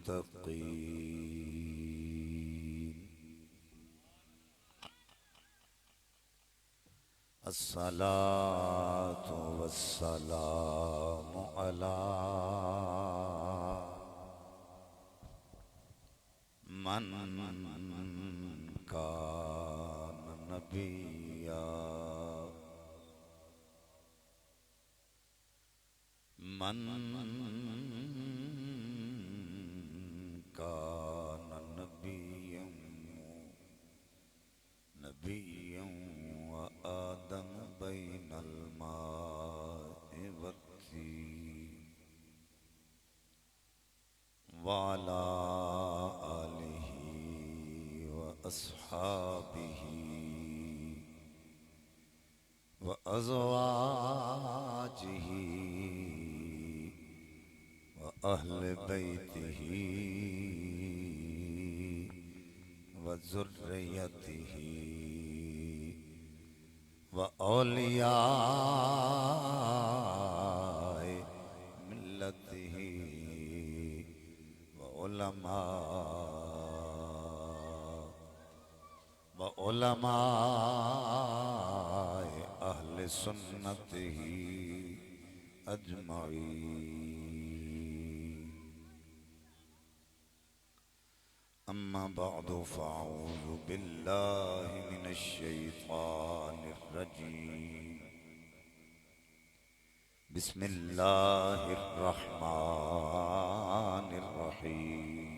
المتقين الصلاة والسلام على من كان نبيا من كان نبيا وآدم بين الماء والطين وعلى آله وأصحابه وأزواجه وأهل بيته وذريته وأولياء ملته وعلماء أهل سنته أجمعين. أما بعد فأعوذ بالله من الشيطان الرجيم. بسم الله الرحمن الرحيم.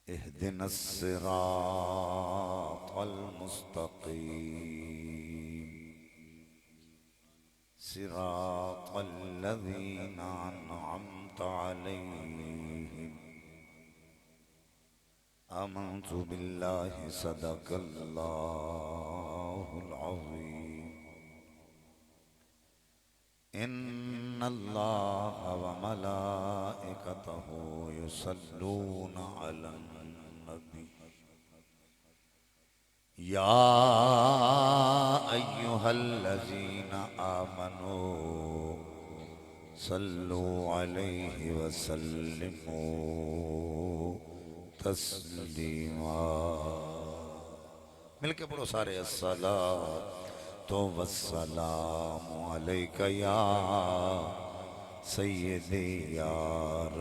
اهدنا الصراط المستقيم صراط الذين أنعمت عليهم. آمنت بالله صدق الله العظيم. إن الله وملائكته يصلون على النبي يا أيها الذين آمنوا صلوا عليه وسلموا تسلیما. مل کے پڑھو سارے. الصلاۃ والسلام علیک یا سیدی یا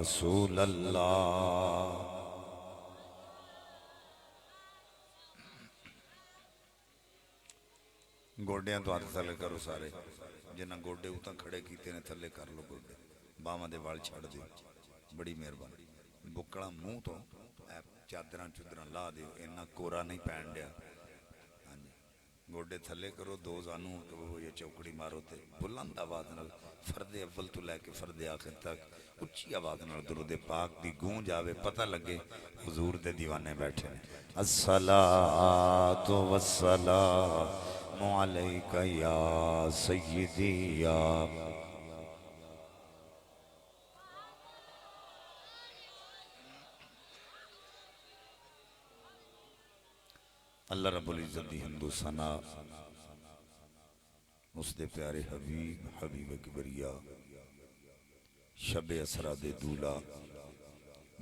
رسول اللہ. گوڈیاں تو ہاتھ تھلے کرو سارے. جنہاں گوڈے اتاں کھڑے کیتے نے تھلے کر لو گوڈے. باواں دے وال چھڑ دیو. بڑی مہربانی. بکڑا منہ تو چادراں چودراں لا دیو. اینا کورا نہیں پہن دیا. گوڈے تھلے کرو. دو زانوں کہ وہ یہ چوکڑی مارو تے بلند آواز نال فرد اول تو لے کے فرد آخر تک اچھی آواز نال درود پاک دی گونج آوے. پتہ لگے حضور دے دیوانے بیٹھے. الصلاۃ والسلام علیک یا سیدی یا. اللہ رب العزت دی حمد و ثنا اس دے پیارے حبیب کبریا شب اسرا دے دولا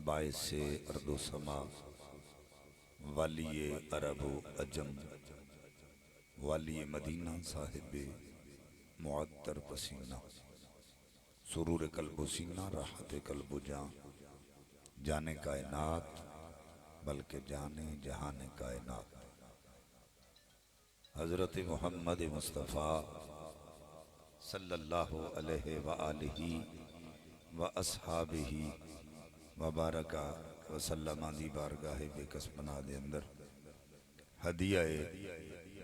باعث ارض و سما والی عرب و عجم والی مدینہ صاحب معطر پسینہ سرور قلب و سینہ راحت قلب و جان جانے کائنات بلکہ جانے جہان کائنات حضرت محمد مصطفیٰ صلی اللہ علیہ وآلہ واصحابہ وبارکہ وسلم دی بارگاہ بے قسمنا دے اندر ہدیہ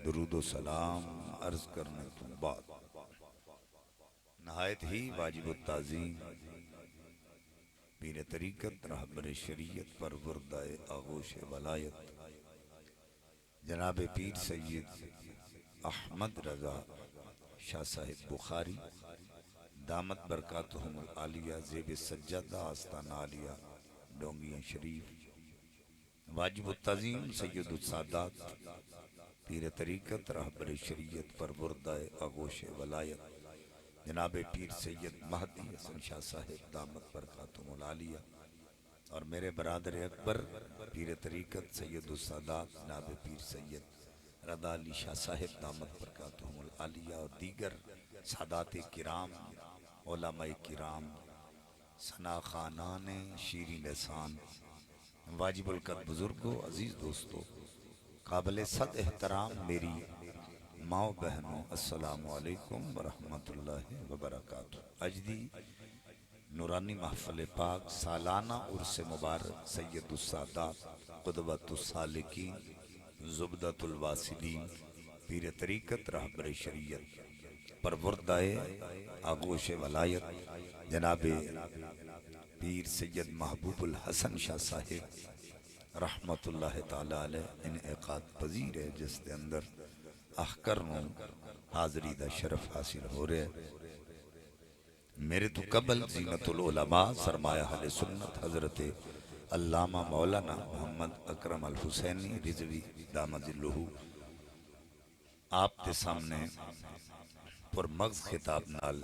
درود و سلام عرض کرنے تو بعد نہایت ہی واجب التعظیم پیر طریقت رہبر شریعت پروردہ آغوش ولایت جناب پیر سید احمد رضا شاہ صاحب بخاری دامت برکاتہم العالیہ زیب سجادہ آستانہ عالیہ ڈونگیاں شریف واجب التعظیم سید السادات پیر طریقت رہبر شریعت پروردہ آغوش ولایت جناب پیر سید مہدی حسن شاہ صاحب دامت برکاتہم العالیہ، اور میرے برادر اکبر پیر طریقت سید السادات جناب پیر سید رضا علی شاہ صاحب دامت برکاتہم العالیہ، اور دیگر سادات کرام، علماء کرام، ثنا خانان شیریں لسان، واجب القدر بزرگوں، عزیز دوستو، قابل صد احترام میری ماں بہنوں، السلام علیکم ورحمت اللہ وبرکاتہ۔ اج دی نورانی محفل پاک سالانہ عرس مبارک سید السادات قدوۃ السالکین زبدۃ الواصلین پیر طریقت رہبر شریعت پروردائے آغوش ولایت جناب پیر سید محبوب الحسن شاہ صاحب رحمت اللہ تعالی علیہ انعقاد پذیر ہے، جس کے اندر احکر نو حاضری دا شرف حاصل ہو رہے ہیں۔ میرے تو قبل زینت العلماء سرمایہ اہل سنت حضرت علامہ مولانا محمد اکرم الحسینی رضوی دامت ظلہ آپ کے سامنے پر مغز خطاب نال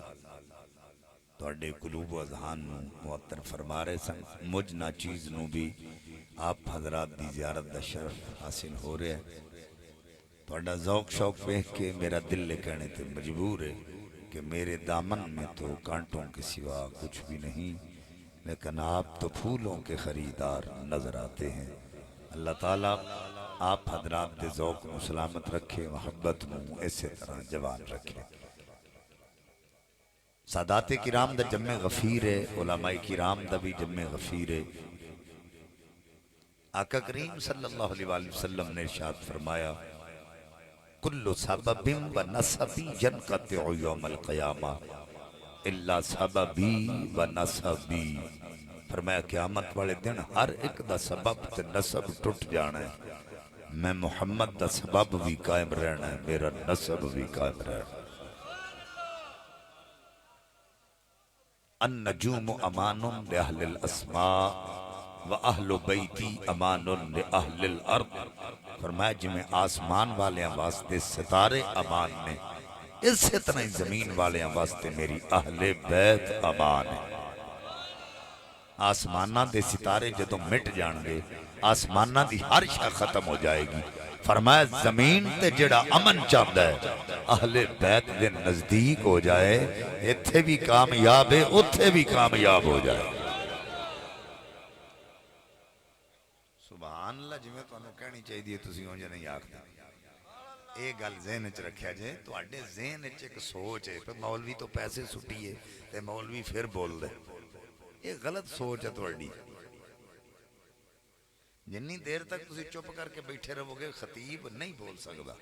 توڑے قلوب و اذہان نو معطر فرما رہے سن، مجھ نا چیز نو بھی آپ حضرات دی زیارت دا شرف حاصل ہو رہے ہیں۔ توڑا ذوق شوق دیکھ کے میرا دل لے کہنے تے مجبور ہے کہ میرے دامن میں تو کانٹوں کے سوا کچھ بھی نہیں، لیکن آپ تو پھولوں کے خریدار نظر آتے ہیں۔ اللہ تعالیٰ آپ حضرات دے ذوق نو سلامت رکھے، محبت نو اسی طرح جوان رکھے۔ سادات کرام دا جمع غفیر ہے، علماء کرام دا بھی جمع غفیر ہے۔ آقا کریم صلی اللہ علیہ وآلہ وسلم نے ارشاد فرمایا کل سبب و نسبی ینقطع یوم القیامہ الا سببی و نسبی، فرمایا قیامت والے دن ہر ایک دا سبب تے نسب ٹوٹ جانا ہے، میں محمد دا سبب بھی قائم رہنا ہے، میرا نسب بھی قائم رہنا ہے۔ النجوم امان لأہل الاسماء وَأَهْلُ بَيْتِي اَمَانٌ لِأَهْلِ الْأَرْضِ، فرمایا جی میں آسمان والے واسطے ستارے امان نے، اسی طرح زمین والے واسطے میری اہل بیت امان ہے۔ آسمانہ دے ستارے جدوں مٹ جان گے، آسمانہ دی ہر شے ختم ہو جائے گی، فرمایا زمین تے جڑا امن چاہتا ہے اہل بیت دے نزدیک ہو جائے، اتھے بھی کامیاب ہے اتھے بھی کامیاب ہو جائے۔ سبحان اللہ، جی میں تو انہوں کہنی چاہیے دیئے تسی ہوں جا نہیں آکھتے۔ ایک گل ذہن اچھ رکھیا جائے تو اڈے ذہن اچھ ایک سوچ ہے، مولوی تو پیسے سٹیے تے مولوی پھر بول دے، یہ غلط سوچ ہے تو اڈی۔ جنی دیر تک تسی چپ کر کے بیٹھے رہو گے خطیب نہیں بول سکتا،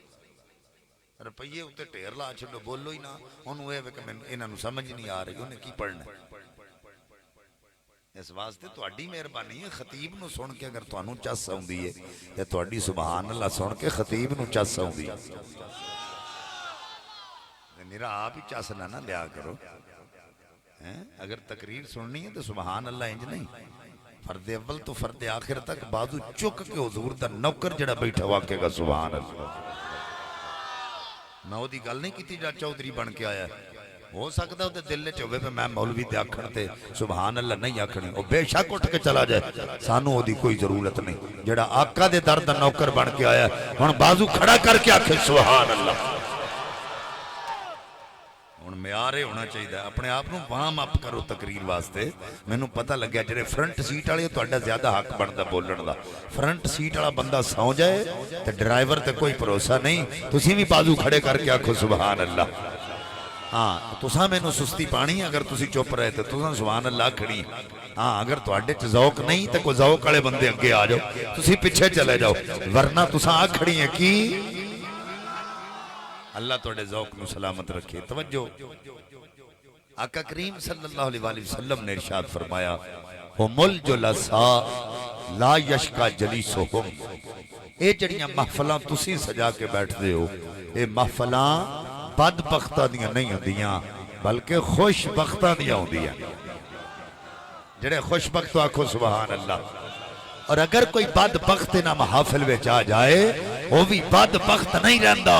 رپیے ہوتے ٹیر لا چھڑو بولو ہی نہ، انہوں اے کہ انہوں سمجھ نہیں آ رہی انہیں کی پڑھنا ہے۔ اس واسطے تو اڈی مہربانی ہے، خطیب نو سن کے اگر تو انہوں چس ہوں دیئے یا تو اڈی سبحان اللہ سن کے خطیب نو چس ہوں دیئے، میرا آپ ہی چس نہ لیا کرو۔ اگر تقریر سننی ہے تو سبحان اللہ انج نہیں، فرد اول تو فرد آخر تک بازو چک کے حضور دا نوکر جڑا بیٹھا واقعے گا سبحان اللہ۔ میں وہ دی گل نہیں کیتی جا چودری بن کے آیا ہے، ہو سکتا ہے دل نے چوبے پہ میں مولوی تے آکھن تے سبحان اللہ نہیں آکھنی، وہ بے شک اٹھ کے چلا جائے، سانو وہ دی کوئی ضرورت نہیں۔ جڑا آقا دے در دا نوکر بن کے آیا ہے ہن بازو کھڑا کر کے آکھے سبحان اللہ۔ ہن معیار ہونا چاہیے، اپنے آپ نو وارم اپ کرو تقریر واسطے۔ مینوں پتہ لگیا جڑے فرنٹ سیٹ والے تہاڈا زیادہ حق بندا بولن دا، فرنٹ سیٹ والا بندہ سو جائے تے ڈرائیور تے کوئی بھروسہ نہیں، تسی بھی بازو کھڑے کر کے آکھو سبحان اللہ۔ ہاں تساں میں نو سستی پانی اگر تسی چپ رہے تو تساں سبحان اللہ کھڑی، ہاں اگر تواڈے چ ذوق نہیں تے کوئی ذوق والے بندے اگے آ جاؤ، تسی پیچھے چلے جاؤ، ورنہ تساں آ کھڑی ہیں کی۔ اللہ تواڈے ذوق نو سلامت رکھے۔ توجہ، آقا کریم صلی اللہ علیہ وآلہ وسلم نے ارشاد فرمایا ہم الجلساء لا یشکا جلیسہم، اے جڑیاں محفلاں تسی سجا کے بیٹھ دے ہو، اے محفلاں بدبختہ دیاں نہیں ہوندیاں بلکہ خوش بختہ دیاں ہوندیاں۔ جڑے خوش بخت آکھو سبحان اللہ۔ اور اگر کوئی بدبخت نہ محافل وچ آ جائے وہ بھی بدبخت نہیں رہندا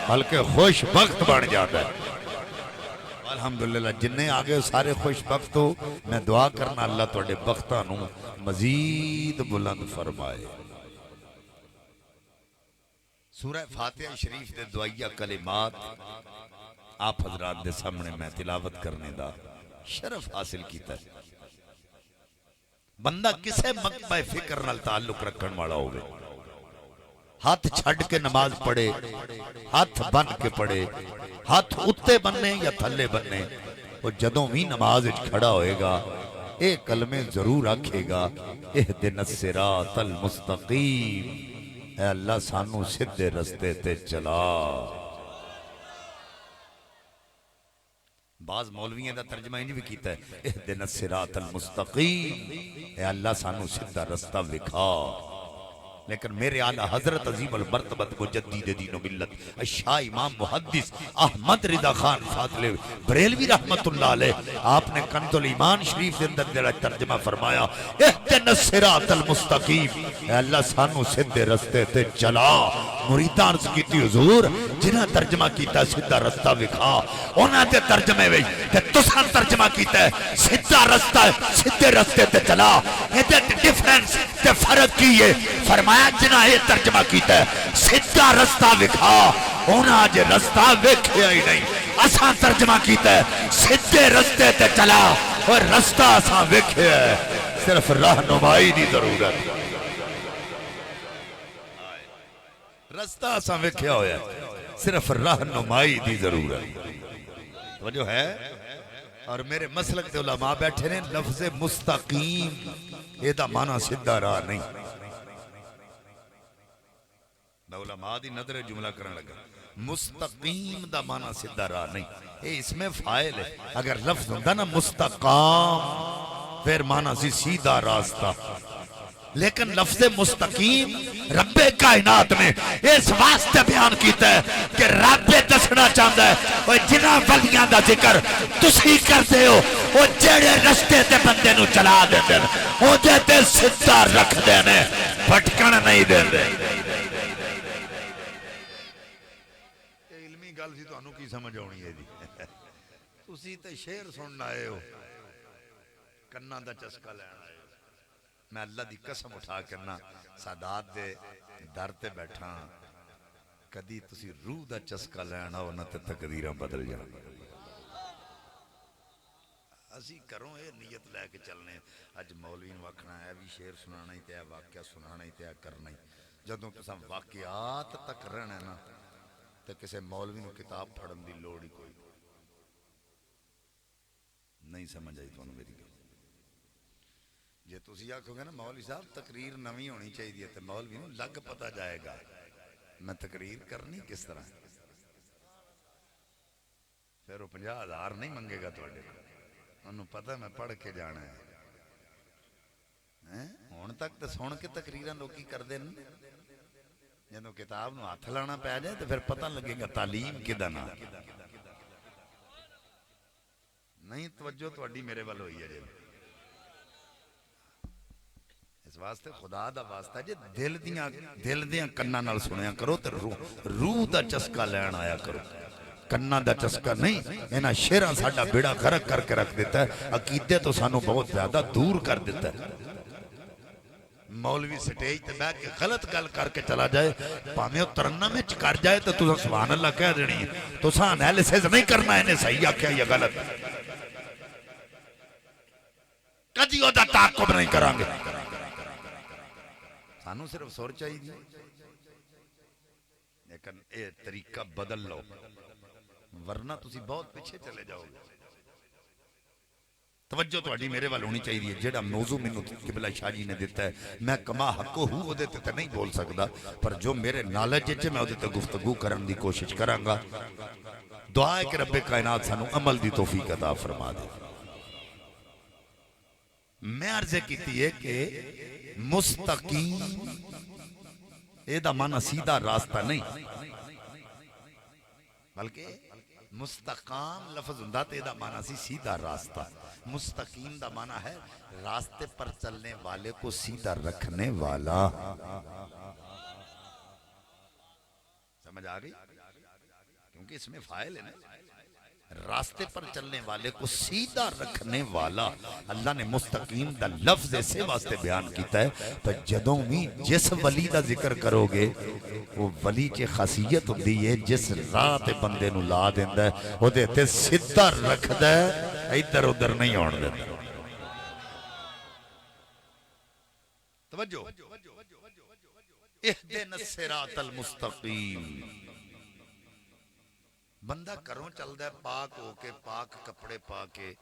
بلکہ خوش بخت بن جاتا ہے۔ الحمدللہ جنہیں آگے سارے خوش بخت ہو میں دعا کرنا اللہ توڑے بختانوں مزید بلند فرمائے سورہ فاتحہ شریف دے دعائیہ کلمات آپ حضرات دے سامنے میں تلاوت کرنے دا شرف حاصل کیتا ہے بندہ کسے مقبہ فکر نال تعلق رکھن والا ہوگے ہاتھ چھڑ کے نماز پڑھے ہاتھ بن کے پڑھے ہاتھ اتے بننے یا تھلے بننے وہ جدوں بھی نماز کھڑا ہوئے گا اے کلمے ضرور آکھے گا اہدنا الصراط المستقیم اے اللہ سانو سدھے رستے تے چلا بعض مولویوں دا ترجمہ انج بھی کیتا ہے اہدنا الصراط المستقیم اے اللہ سانو سدھا رستہ وکھا لیکن میرے اعلیٰ حضرت عظیم المرتبت مجدد دین و ملت شاہ امام محدث احمد رضا خان فاضل بریلوی رحمت اللہ علیہ آپ نے کنز الایمان شریف کے اندر ترجمہ فرمایا اہدنا الصراط المستقیم اے اللہ سانو سدھے رستے تے چلا مریدان عرض کیتی حضور جنہاں ترجمہ کیتا سدھا رستہ وکھا انہاں دے ترجمے وچ تے تساں ترجمہ کیتا ہے سدھا رستہ سدھے رستے تے چلا اے تے ڈیفرنس تے فرق کی ہے فرمایا جنہاں یہ ترجمہ کیتا ہے سدھا رستہ وکھا انہاں جے رستہ ویکھیا ہی نہیں اساں ترجمہ کیتا ہے سدھے رستے تے چلا اور رستہ اساں ویکھیا ہے صرف رہنمائی دی ضرورت رستہ اساں ویکھیا ہویا ہے صرف رہنمائی دی ضرورت وہ جو ہے اور میرے مسلک دے علماء بیٹھے نے لفظ مستقیم یہ دا معنی سدھا راہ نہیں میں علماء دی نظر جملہ کرنے لگا مستقیم دا معنی سدھا راہ نہیں یہ اس میں فائل ہے اگر لفظ ہوندہ نا مستقام پھر معنی سی سیدھا راستہ لیکن لفظ مستقیم رب کائنات نے اس واسطے بیان کیتا ہے کہ رب دسنا چاہتا ہے وہ جنہ ولیاں دا ذکر تسی کرتے ہو وہ جڑے رستے تے بندے نو چلا دیتے ہیں وہ دیتے سدھا رکھ دینے بھٹکن نہیں دیتے علمی گل سی تو انہوں کی سمجھ ہونی ہے دی تسی تے شعر سننا آئے ہو کنہ دا چسکا لینا آئے ہو میں اللہ دی قسم اٹھا کرنا سادات دے در تے بیٹھا کدی تسی روح دا چسکا لینا ہو نہ تے تقدیرہ بدل جانا اسی کروں اے نیت لے کے چلنے اج مولوین وکھنا ہے بھی شعر سنانا ہی تے واقعہ سنانا ہی تے کرنا ہی جدوں تساں واقعات تک رہنا ہے نا تے کسے مولوی نو کتاب پڑھن دی لوڑ ہی کوئی نہیں سمجھ آئی تو میری گل جے تسی آکھو گے نا مولوی صاحب تقریر نویں ہونی چاہیے تے مولوی نو لگ پتہ جائے گا میں تقریر کرنی کس طرح پھر وہ 50,000 نہیں منگے گا تواڈے انہوں پتہ میں پڑھ کے جانا ہے ہون تک تے سن کے تقریراں لوکی کر دین جدوں کتاب نو ہاتھ لانا پہ جائے تو پھر پتہ لگے گا تعلیم کدا نا نہیں توجہ تواڈی میرے ول ہوئی ہے جی اس واسطے خدا دا واسطہ جی دل دیاں کناں نال سنیا کرو تے روح دا چسکا لین آیا کرو کناں دا چسکا نہیں انہاں شعراں ساڈا بیڑا غرق کر کے رکھ دیتا ہے عقیدے تو سانو بہت زیادہ دور کر دیتا ہے مولوی سٹیج تے بیٹھ کے غلط گل کر کے چلا جائے پاویں ترنم وچ کر جائے تو تساں سبحان اللہ کہہ دینی ہے تساں انالیسس نہیں کرنا انہیں صحیح آکھیا یا غلط کدی او دا تعاقب نہیں کران گے سانو صرف سور چاہیے لیکن اے طریقہ بدل لو ورنہ تسی بہت پیچھے چلے جاؤ گے توجہ تو اڈی میرے وال ہونی چاہیے جیڑا موضوع منو قبلہ شاہ جی نے دیتا ہے میں کما حقو ہوں وہ دیتے تے نہیں بول سکتا پر جو میرے نالج ہے میں وہ دیتے گفتگو کرن دی کوشش کرانگا دعا ہے کہ رب کائنات سانو عمل دی توفیق عطا فرما دے میں عرضے کیتی ہے کہ مستقیم اے دا معنی سیدھا راستہ نہیں بلکہ مستقام لفظ ہوندا تے دا معنی سی سیدھا راستہ مستقیم دا معنی ہے راستے پر چلنے والے کو سیدھا رکھنے والا سمجھ آ گئی کیونکہ اس میں فائل ہے نا راستے پر چلنے والے کو سیدھا رکھنے والا اللہ نے مستقیم دا لفظ ایسے واسطے بیان کیتا ہے تو جدوں بھی جس ولی دا ذکر کرو گے وہ ولی چے خاصیت ہوندی ہے جس راہ تے بندے نو لا دیندا ہے او دے تے سیدھا رکھدا ہے ادھر ادھر نہیں ہون دیندا توجہ اہدنا الصراط المستقیم بندہ کروں چل ہے پاک ہو کے پاک کپڑے پا کے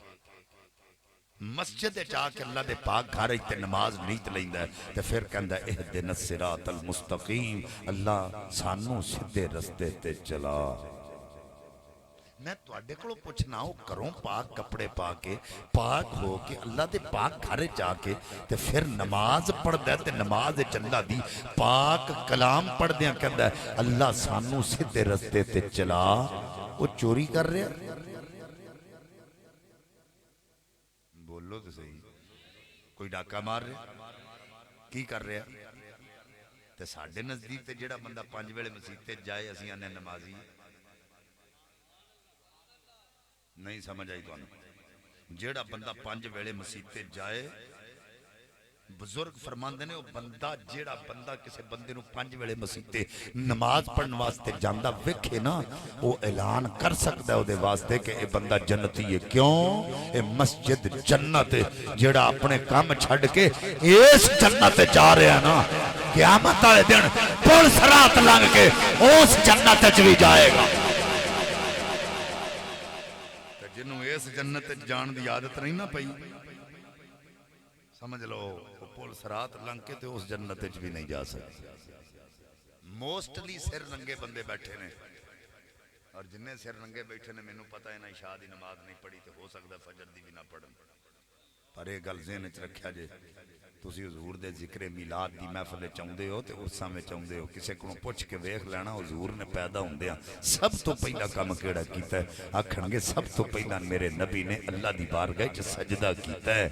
مسجد چاہ کے اللہ دے پاک گھر تے نماز نیت لیندا ہے تے پھر کہندا ہے اہدنا الصراط المستقیم اللہ سانو سیدھے رستے تے چلا میں تواڈے کولوں پوچھنا ہوں کروں پاک کپڑے پا کے پاک ہو کے اللہ دے پاک گھر جا کے تے پھر نماز پڑھدا ہے تے نماز وچ اللہ دی پاک کلام پڑھدیاں کہندا ہے اللہ سانو سیدھے رستے تے چلا وہ چوری کر رہا بولو تو صحیح کوئی ڈاکہ مار رہا کی کر رہا تے ساڈے نزدیک تے جڑا بندہ 5 ویلے مسجد تے جائے اسی آنے نمازی نہیں سمجھ آئی تو آنا جیڑا بندہ 5 ویلے مسجد تے جائے بزرگ فرماندے نے وہ بندہ جیڑا بندہ کسے بندے نو 5 ویلے مسجد تے نماز پڑھن واسطے جاندا ویکھے نا وہ اعلان کر سکدا ہے او دے واسطے کہ اے بندہ جنتی ہے کیوں اے مسجد جنت جیڑا اپنے کام چھڈ کے اس جنت جا رہا ہے نا قیامت والے دن پل صراط لنگ کے اس جنت وچ بھی جائے گا جنوں اس جنت جان دی عادت نہیں نہ پئی سمجھ لو پل صراط لنگ کے تے اس جنت وچ بھی نہیں جا سکتے موسٹلی سر ننگے بندے بیٹھے نے اور جننے سر ننگے بیٹھے نے مینوں پتہ ہے نہ عشاء دی نماز نہیں پڑھی تے ہو سکدا فجر دی بھی نہ پڑھن پر یہ گل ذہن وچ رکھیا جے تسی حضور دے ذکر میلاد دی محفل چاہندے ہو تے عرساں میں چاہندے ہو کسے کولوں پوچھ کے ویکھ لینا حضور نے پیدا ہوندیاں سب تو پہلا کام کیڑا کیتا ہے آکھن گے سب تو پہلا میرے نبی نے اللہ دی بارگاہ وچ سجدہ کیتا ہے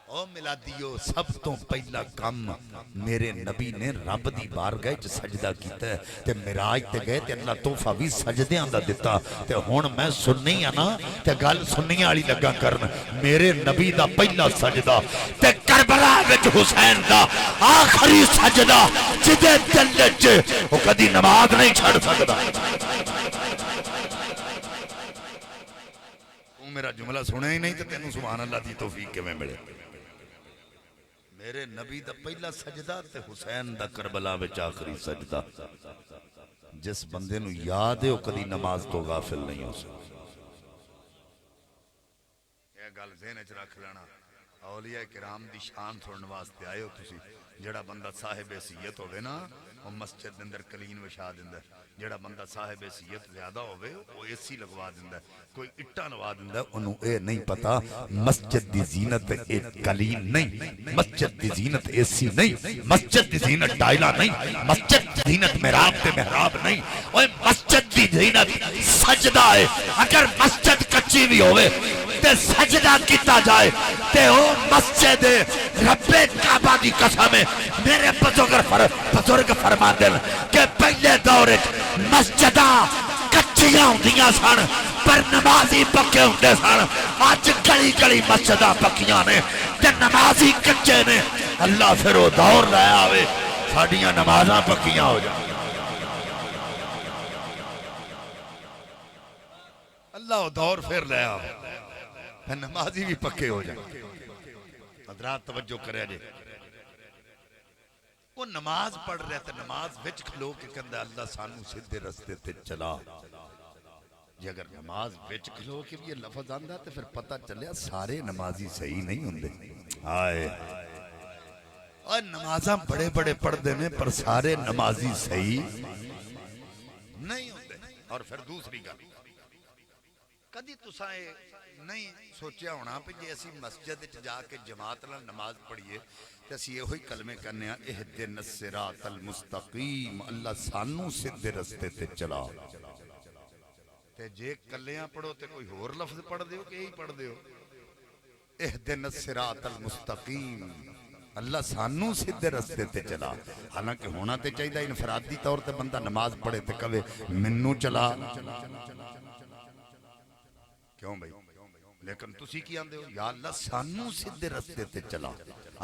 او میلادیو سب تو پہلا کام میرے نبی نے رب دی بارگاہ وچ سجدہ کیتا ہے تے معراج تے گئے تے اللہ تحفہ بھی سجدیاں دا دتا تے ہن میں سننی ہے نا تے گل سننی والی لگا کرن میرے نبی دا پہلا سجدہ تے کربلا وچ حسین دا آخری سجدہ جدے دل وچ او کدی نماز نہیں چھڑ سکدا تو میرا جملہ سنے ہی نہیں تے تینوں سبحان اللہ دی توفیق کیویں ملے میرے نبی دا پہلا سجدہ تے حسین دا کربلا وچ آخری سجدہ جس بندے نو یاد ہے وہ کدی نماز تو غافل نہیں ہو سکتا یہ گل ذہن وچ رکھ لینا اولیاء کرام دی شان سنن واسطے آئے ہو تسی جڑا بندہ صاحب حیثیت ہوے نا وہ مسجد دے اندر کلین وچھا دیندا ہے جڑا بندہ صاحب حیثیت زیادہ ہوے وہ اے سی لگوا دیندا ہے کوئی اٹا لوا دیندا ہے انہوں اے نہیں پتا مسجد دی زینت اے کلین نہیں مسجد دی زینت اے سی نہیں مسجد دی زینت ٹائلا نہیں مسجد دی زینت محراب تے محراب نہیں اوے مسجد دی زینت سجدہ ہے اگر مسجد کچی بھی ہوے تے سجدہ کیتا جائے تے او مسجد رب کعبہ دی قسم ہے میرے بزرگ فرماندے کہ پہلے دور مسجداں کچیاں ہوندیاں سن پر نمازی پکے ہوندے سن اج گلی گلی مسجداں پکیاں نے تے نمازی کچے نے اللہ پھر او دور لے آوے ساڈیاں نمازاں پکیاں ہو جان اللہ او دور پھر لے آوے پھر نمازی بھی پکے ہو جائیں حضرات توجہ کرے جے وہ نماز پڑھ رہے تھے نماز وچ کھلو کے کہندا اللہ سانو سیدھے رستے تے چلا جے اگر نماز وچ کھلو کے بھی یہ لفظ آندا تے پھر پتہ چلیا سارے نمازی صحیح نہیں ہوندے ہائے اور نمازاں بڑے بڑے پڑھدے نے پر سارے نمازی صحیح نہیں ہوندے اور پھر دوسری گل کدی تساں نہیں سوچیا ہونا پہ جی اسی مسجد جا کے جماعت نال نماز پڑھیے تے اسی یہ ہوئی کلمے کرنے ہیں اہدنا الصراط المستقیم اللہ سانو سیدھے رستے تے چلا تے جے کلیاں پڑھو تے کوئی اور لفظ پڑھ دیو کہ یہی پڑھ دیو اہدنا الصراط المستقیم اللہ سانو سیدھے رستے تے چلا. حالانکہ ہونا تے چاہیے انفرادی طور تے بندہ نماز پڑھے تے کہے منو چلا. کیوں بھائی؟ لیکن تسی کی آندے ہو یا اللہ سانو سیدھے رستے تے چلا.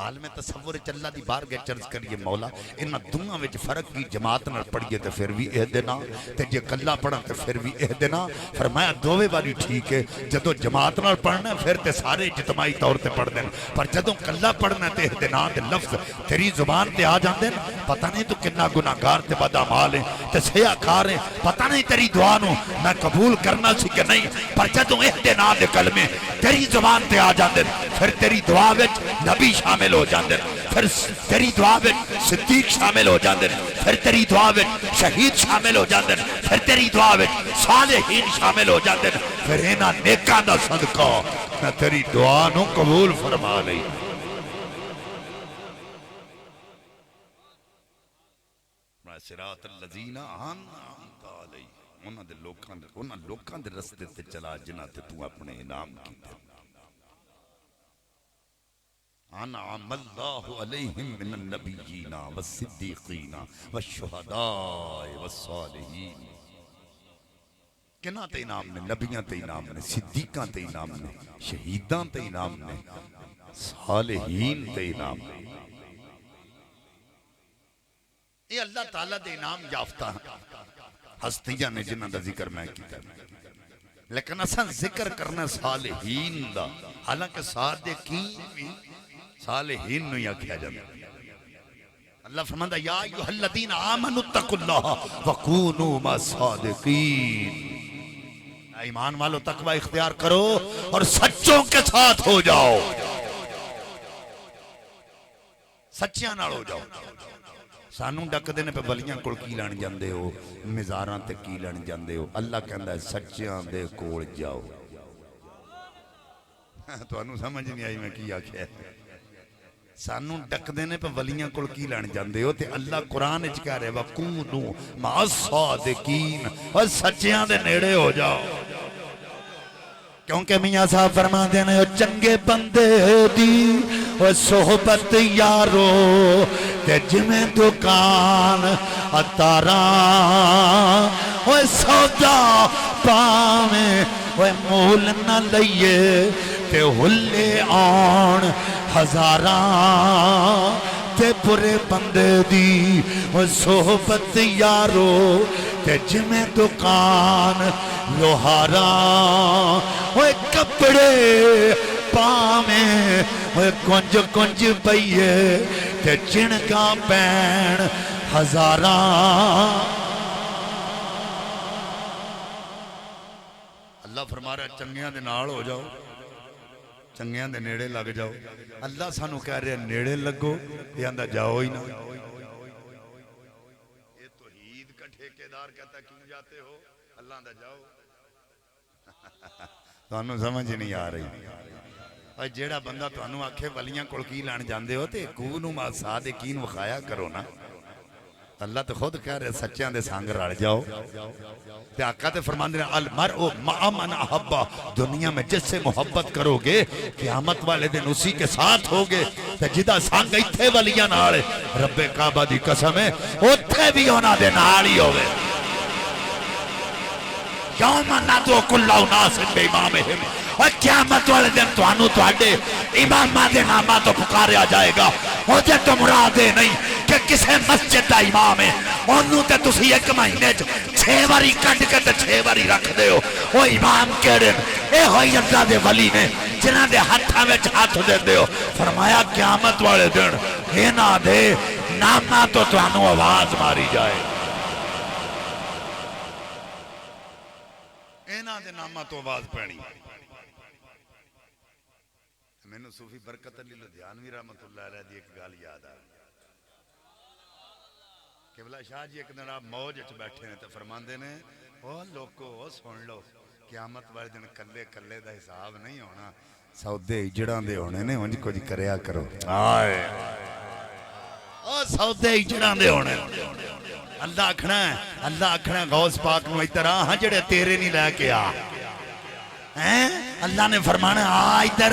عالم تصور چلا دی بار گئے چرز کریے مولا انہاں دنیا وچ فرق کی جماعت نہ پڑھیے تے پھر بھی اہدنا تے جے کلا پڑھا تے پھر بھی اہدنا. فرمایا دوویں باری ٹھیک ہے جدو جماعت نہ پڑھنا پھر تے سارے اجتماعی طور تے پڑھ دین پر جدو کلا پڑھنا تے اہدنا دے لفظ تیری زبان تے آ جاندے پتہ نہیں تو کنا گناہگار تے بدعمال ہیں تے سیاکار ہیں پتہ نہیں تیری دعا نو میں قبول کرنا سی کہ نہیں پر جدو اہدنا دے کلمے تیری زبان تے آ جاندے پھر تیری دعا وچ نبی شامل ہو جاندے پھر تیری دعا وچ صدیق شامل ہو جاندے پھر تیری دعا وچ شہید شامل ہو جاندے پھر تیری دعا وچ صالحین شامل ہو جاندے پھر انہاں نیکاں دا صدقہ میں تیری دعا نو قبول فرما لئی. صراط الذین انعمت علیہم انہاں لوکاں دے رستے تے چلا جنہاں تے تو اپنے انعام کیتے. انعم اللہ علیہم من النبیین والصدیقین والشہداء والصالحین. کنہاں تے انعام نے؟ نبیاں تے انعام نے، صدیقاں تے انعام نے، شہیداں تے انعام نے، صالحین تے انعام نے. یہ اللہ تعالیٰ دے انعام یافتہ ہستیاں نے جنہاں دا ذکر میں کیتا لیکن اساں ذکر کرنا صالحین دا. حالانکہ صادقین صالحین نو ہی آکھیا جاتا. اللہ فرماندا یا ایھا الذین آمنوا اتقوا اللہ وکونوا مع الصادقین. ایمان والو تقوی اختیار کرو اور سچوں کے ساتھ ہو جاؤ، سچیاں نال ہو جاؤ. سانوں ڈک دینے پہ ولیاں کول کی لین جاندے ہو، مزاراں تے کی لین جاندے ہو. اللہ کہندا ہے سچیاں دے کول جاؤ. تو انہوں سمجھ نہیں آئی میں کی آکھیا ہے. سانوں ڈک دینے پہ ولیاں کول کی لین جاندے ہو تے اللہ قرآن اچ کہہ رہے وَقُونُوا مَعَ الصَّادِقِينَ اور سچیاں دے نیڑے ہو جاؤ. کیونکہ میاں صاحب فرما دینے ہو چنگے بندے دی وہ صحبت یارو تے جمیں دکان اتاراں وہ سودا پاویں وہ مول نہ لئیے تے ہلے آن ہزاراں تے برے بندے دی وہ صحبت یارو تے جمیں دکان لوہاراں وہ کپڑے پاویں وہ کنج کنج پئیے تے چنگاں پین ہزاراں. اللہ فرما رہا چنگیاں دے نال ہو جاؤ، چنگیاں دے نیڑے لگ جاؤ. اللہ سانو کہہ رہے نیڑے لگو، یہ اندہ جاؤ ہی نہ. یہ توحید کا ٹھیکیدار کہتا ہے کیوں جاتے ہو؟ اللہ اندہ جاؤ. تانوں سمجھ نہیں آ رہی. اور جیڑا بندہ تانوں آکھے ولیاں کول کی لین جاندے ہو تے کونوا مع الصادقین وخایا کرو نا. اللہ تو خود کہہ رہے سچیاں دے سانگ رڑ جاؤ. تے آقا تے فرماندے ہیں المرء مع من احب، دنیا میں جس سے محبت کرو گے قیامت والے دن اسی کے ساتھ ہوگے. تے جدا سانگ ایتھے ولیاں نال رب کعبہ دی قسم ہے اوتھے بھی انہاں دے نال ہی ہوے. یوم ندعو کل اناس بامامہم، اور قیامت والے دن توانو تواڈے اماماں دے ناماں تو پکاریا جائے گا. مجھے تو مراد نہیں کہ کسے مسجد دا امام ہے انہوں تے تسی ایک مہینے 6 واری کڈ کے تے 6 واری رکھ دے ہو. وہ امام کیڑے اے ہوئی اللہ دے ولی نے جنہاں دے ہتھاں وچ ہاتھ دے ہو. فرمایا قیامت والے دن انہاں دے ناماں تو توانو آواز ماری جائے. انہاں دے نامہ تو آواز پڑی. میں نے صوفی برکت علی لدھیانوی رحمت اللہ علیہ دی ایک گال یاد آ. قبلہ شاہ جی ایک دن آپ موج اچھ بیٹھے ہیں تو فرماندے نے او لوکو سن لو قیامت والے دن کلے کلے دا حساب نہیں ہونا، سودے اجڑان دے ہونے نے انج کچھ کریا کرو. آئے او سودے اجڑان دے ہونے. اللہ آکھنا ہے غوث پاک نو ادھر ہاں جڑے تیرے نہیں لے کے آ. اللہ نے فرمانا آ ادھر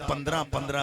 15-15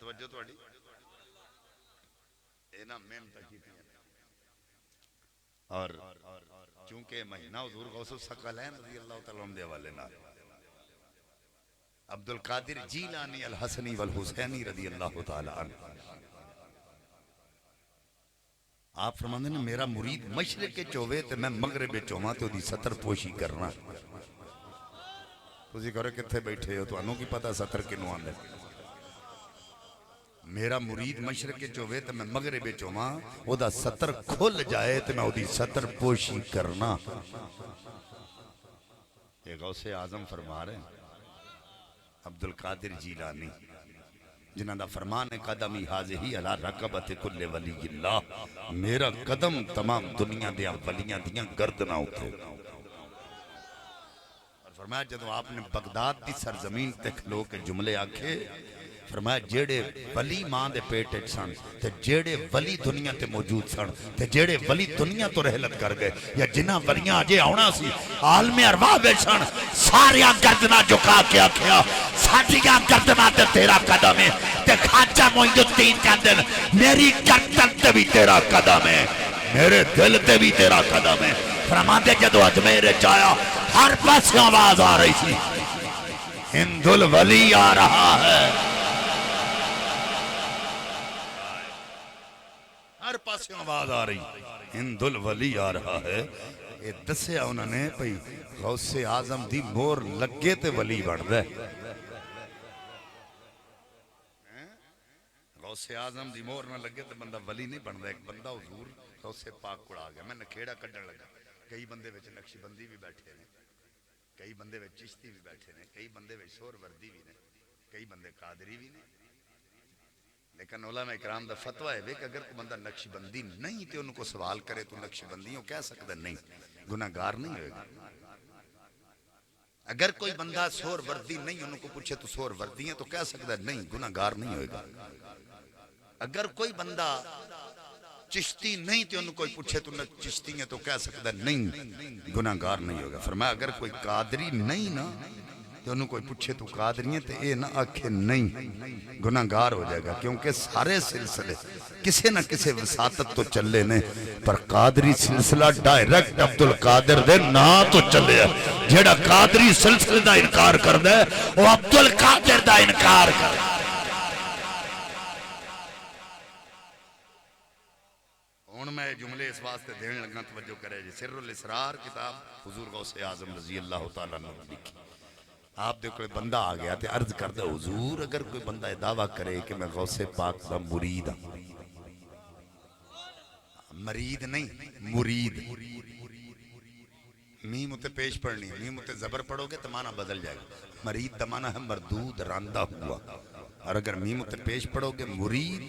توجہ تھوڑی اے نا محنت کیتی اور چونکہ مہینہ حضور غوث الثقلین رضی اللہ تعالیٰ عنہ دے حوالے نال عبد القادر جیلانی الحسنی والحسینی رضی اللہ تعالیٰ عنہ آپ فرماندے نے میرا مرید مشرق کے چووے تے میں مغرب کے چوواں تے دی ستر پوشی کرنا تسی کرو کتھے بیٹھے ہو تو انہوں کی پتہ ستر کنوں آندے میرا مرید مشرق کے چووے تے میں مغرب کے چوواں او دا ستر کھل جائے تے میں او دی ستر پوشی کرنا یہ غوث اعظم فرما رہے ہیں عبد القادر جیلانی جنہاں دا فرمان قدمی حاضی علی رقبت کل ولی اللہ میرا قدم تمام دنیا دیا ولیاں دیاں گردنا ہوتے اور فرمایا جدو آپ نے بغداد دی سرزمین تے کھلو کے جملے آکھے فرمایا جیڑے ولی ماں دے پیٹے سن تے جیڑے ولی دنیا تے موجود سن تے جیڑے ولی دنیا تو رحلت کر گئے یا جنہ ولیاں آجے آونا سی عالم ارواح بے سن ساریاں گردنا جھکا کے آکھیا ساڑیاں گردنا تے تیرا قدم ہے تے خواجہ معین الدین کہندن میری گردن تے بھی تیرا قدم ہے میرے دل تے بھی تیرا قدم ہے فرماندے جدو اجمیر چایا ہر پاس آواز آ رہی تھی ہند الولی آ رہا ہے ہر پاس آواز آ رہی ہند الولی آ رہا ہے یہ دسیا انہوں نے پئی غوث اعظم دی مور لگے تے ولی بڑھ دے غوث اعظم دی مور نہ لگے تے بندہ ولی نہیں بن دے ایک بندہ حضور غوث پاک کو آ گیا میں نکھیڑا کڈن لگا کئی بندے وچ نقشی بندی بھی بیٹھے ہیں کئی بندے وچ چشتی بھی بیٹھے ہیں کئی بندے وچ سور وردی بھی نے کئی بندے قادری بھی نے لیکن علماء اکرام دا فتوہ ہے کہ اگر کوئی بندہ نقشی بندی نہیں تے ان کو سوال کرے تو نقشی بندیوں کہہ سکتا نہیں گناہگار نہیں ہوئے گا اگر کوئی بندہ سور وردی نہیں ان کو پوچھے تو سور وردی ہیں تو کہہ سکتا نہیں گناہگار نہیں ہوئے گا اگر کوئی بندہ چشتی نہیں تے ان کوئی پوچھے تو چشتی ہیں تو کہہ سکتا نہیں گناہگار نہیں ہوگا فرمایا اگر کوئی قادری نہیں نا تو انہوں کوئی پوچھے تو قادری ہیں تو اے نہ آکھے نہیں گناہگار ہو جائے گا کیونکہ سارے سلسلے کسے نہ کسے وساطت تو چلے نے پر قادری سلسلہ ڈائریکٹ عبد القادر دے نا تو چلے جیڑا قادری سلسلے دا انکار کر دے وہ عبد القادر دا انکار کر دے ہون میں جملے اس واسطے دینے لگنا توجہ کرے جی سر الاسرار کتاب حضور غوث اعظم رضی اللہ تعالیٰ نے لکھی آپ دیکھو کوئی بندہ آ گیا تے عرض کرتا حضور اگر کوئی بندہ دعویٰ کرے کہ میں غوث پاک دا مرید ہوں مرید نہیں مرید میم تے پیش پڑھنی میم تے زبر پڑھو گے تو معنی بدل جائے گا مرید دا معنی ہے مردود راندہ ہوا اور اگر میم تے پیش پڑھو گے مرید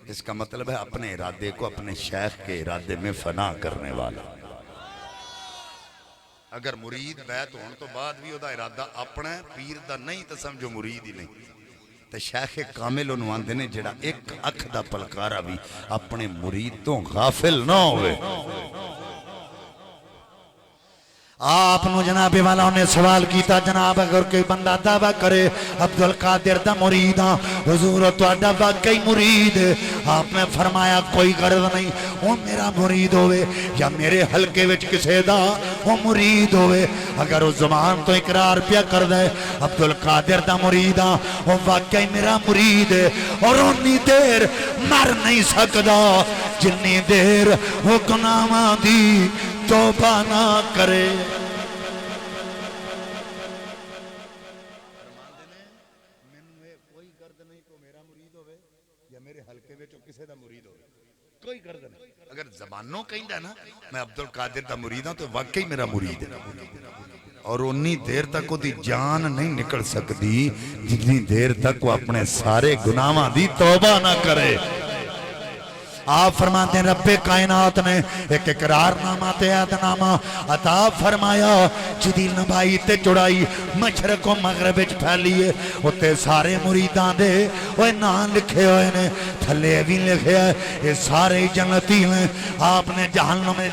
اس کا مطلب ہے اپنے ارادے کو اپنے شیخ کے ارادے میں فنا کرنے والا اگر مرید بیعت ہون تو بعد بھی ہوتا ارادہ اپنے پیر دا نہیں تو سمجھو مرید ہی نہیں تو شیخ کامل انوان دینے جڑا ایک اکھ دا پلکارا بھی اپنے مرید تو غافل نہ ہوئے آپ نو جناب والا نے سوال کیتا جناب اگر کوئی بندہ دعویٰ کرے عبد القادر دا مرید ہاں حضور تو اڈا واقعی مرید آپ نے فرمایا کوئی غرض نہیں وہ میرا مرید ہوئے یا میرے حلقے وچ کسے دا وہ مرید ہوئے اگر وہ زمان تو اقرار پیا کر دے عبد القادر دا مرید ہاں وہ واقعی میرا مرید ہے اور انی دیر مر نہیں سکدا جنی دیر وہ گناہاں دی توبہ نہ کرے کوئی گرد نہیں تو میرا مرید ہوئے یا میرے حلقے میں جو کسے دا مرید ہوئے کوئی گرد نہیں اگر زبانوں کہیں دا نا میں عبد القادر دا مرید ہوں تو واقعی میرا مرید ہے اور انی دیر تک وہ دی جان نہیں نکل سکتی جتنی دیر تک وہ اپنے سارے گناہاں دی توبہ نہ کرے آپ فرماتے ہیں رب کائنات نے ایک اقرارنامہ تے عہدنامہ عطا فرمایا جدی لمبائی تے چوڑائی مشرق و مغرب وچ پھیلی ہے اتے سارے مریدان دے وہ نام لکھے ہوئے نے تھلے بھی لکھے ہے یہ سارے جنتی ہیں آپ نے جہنم میں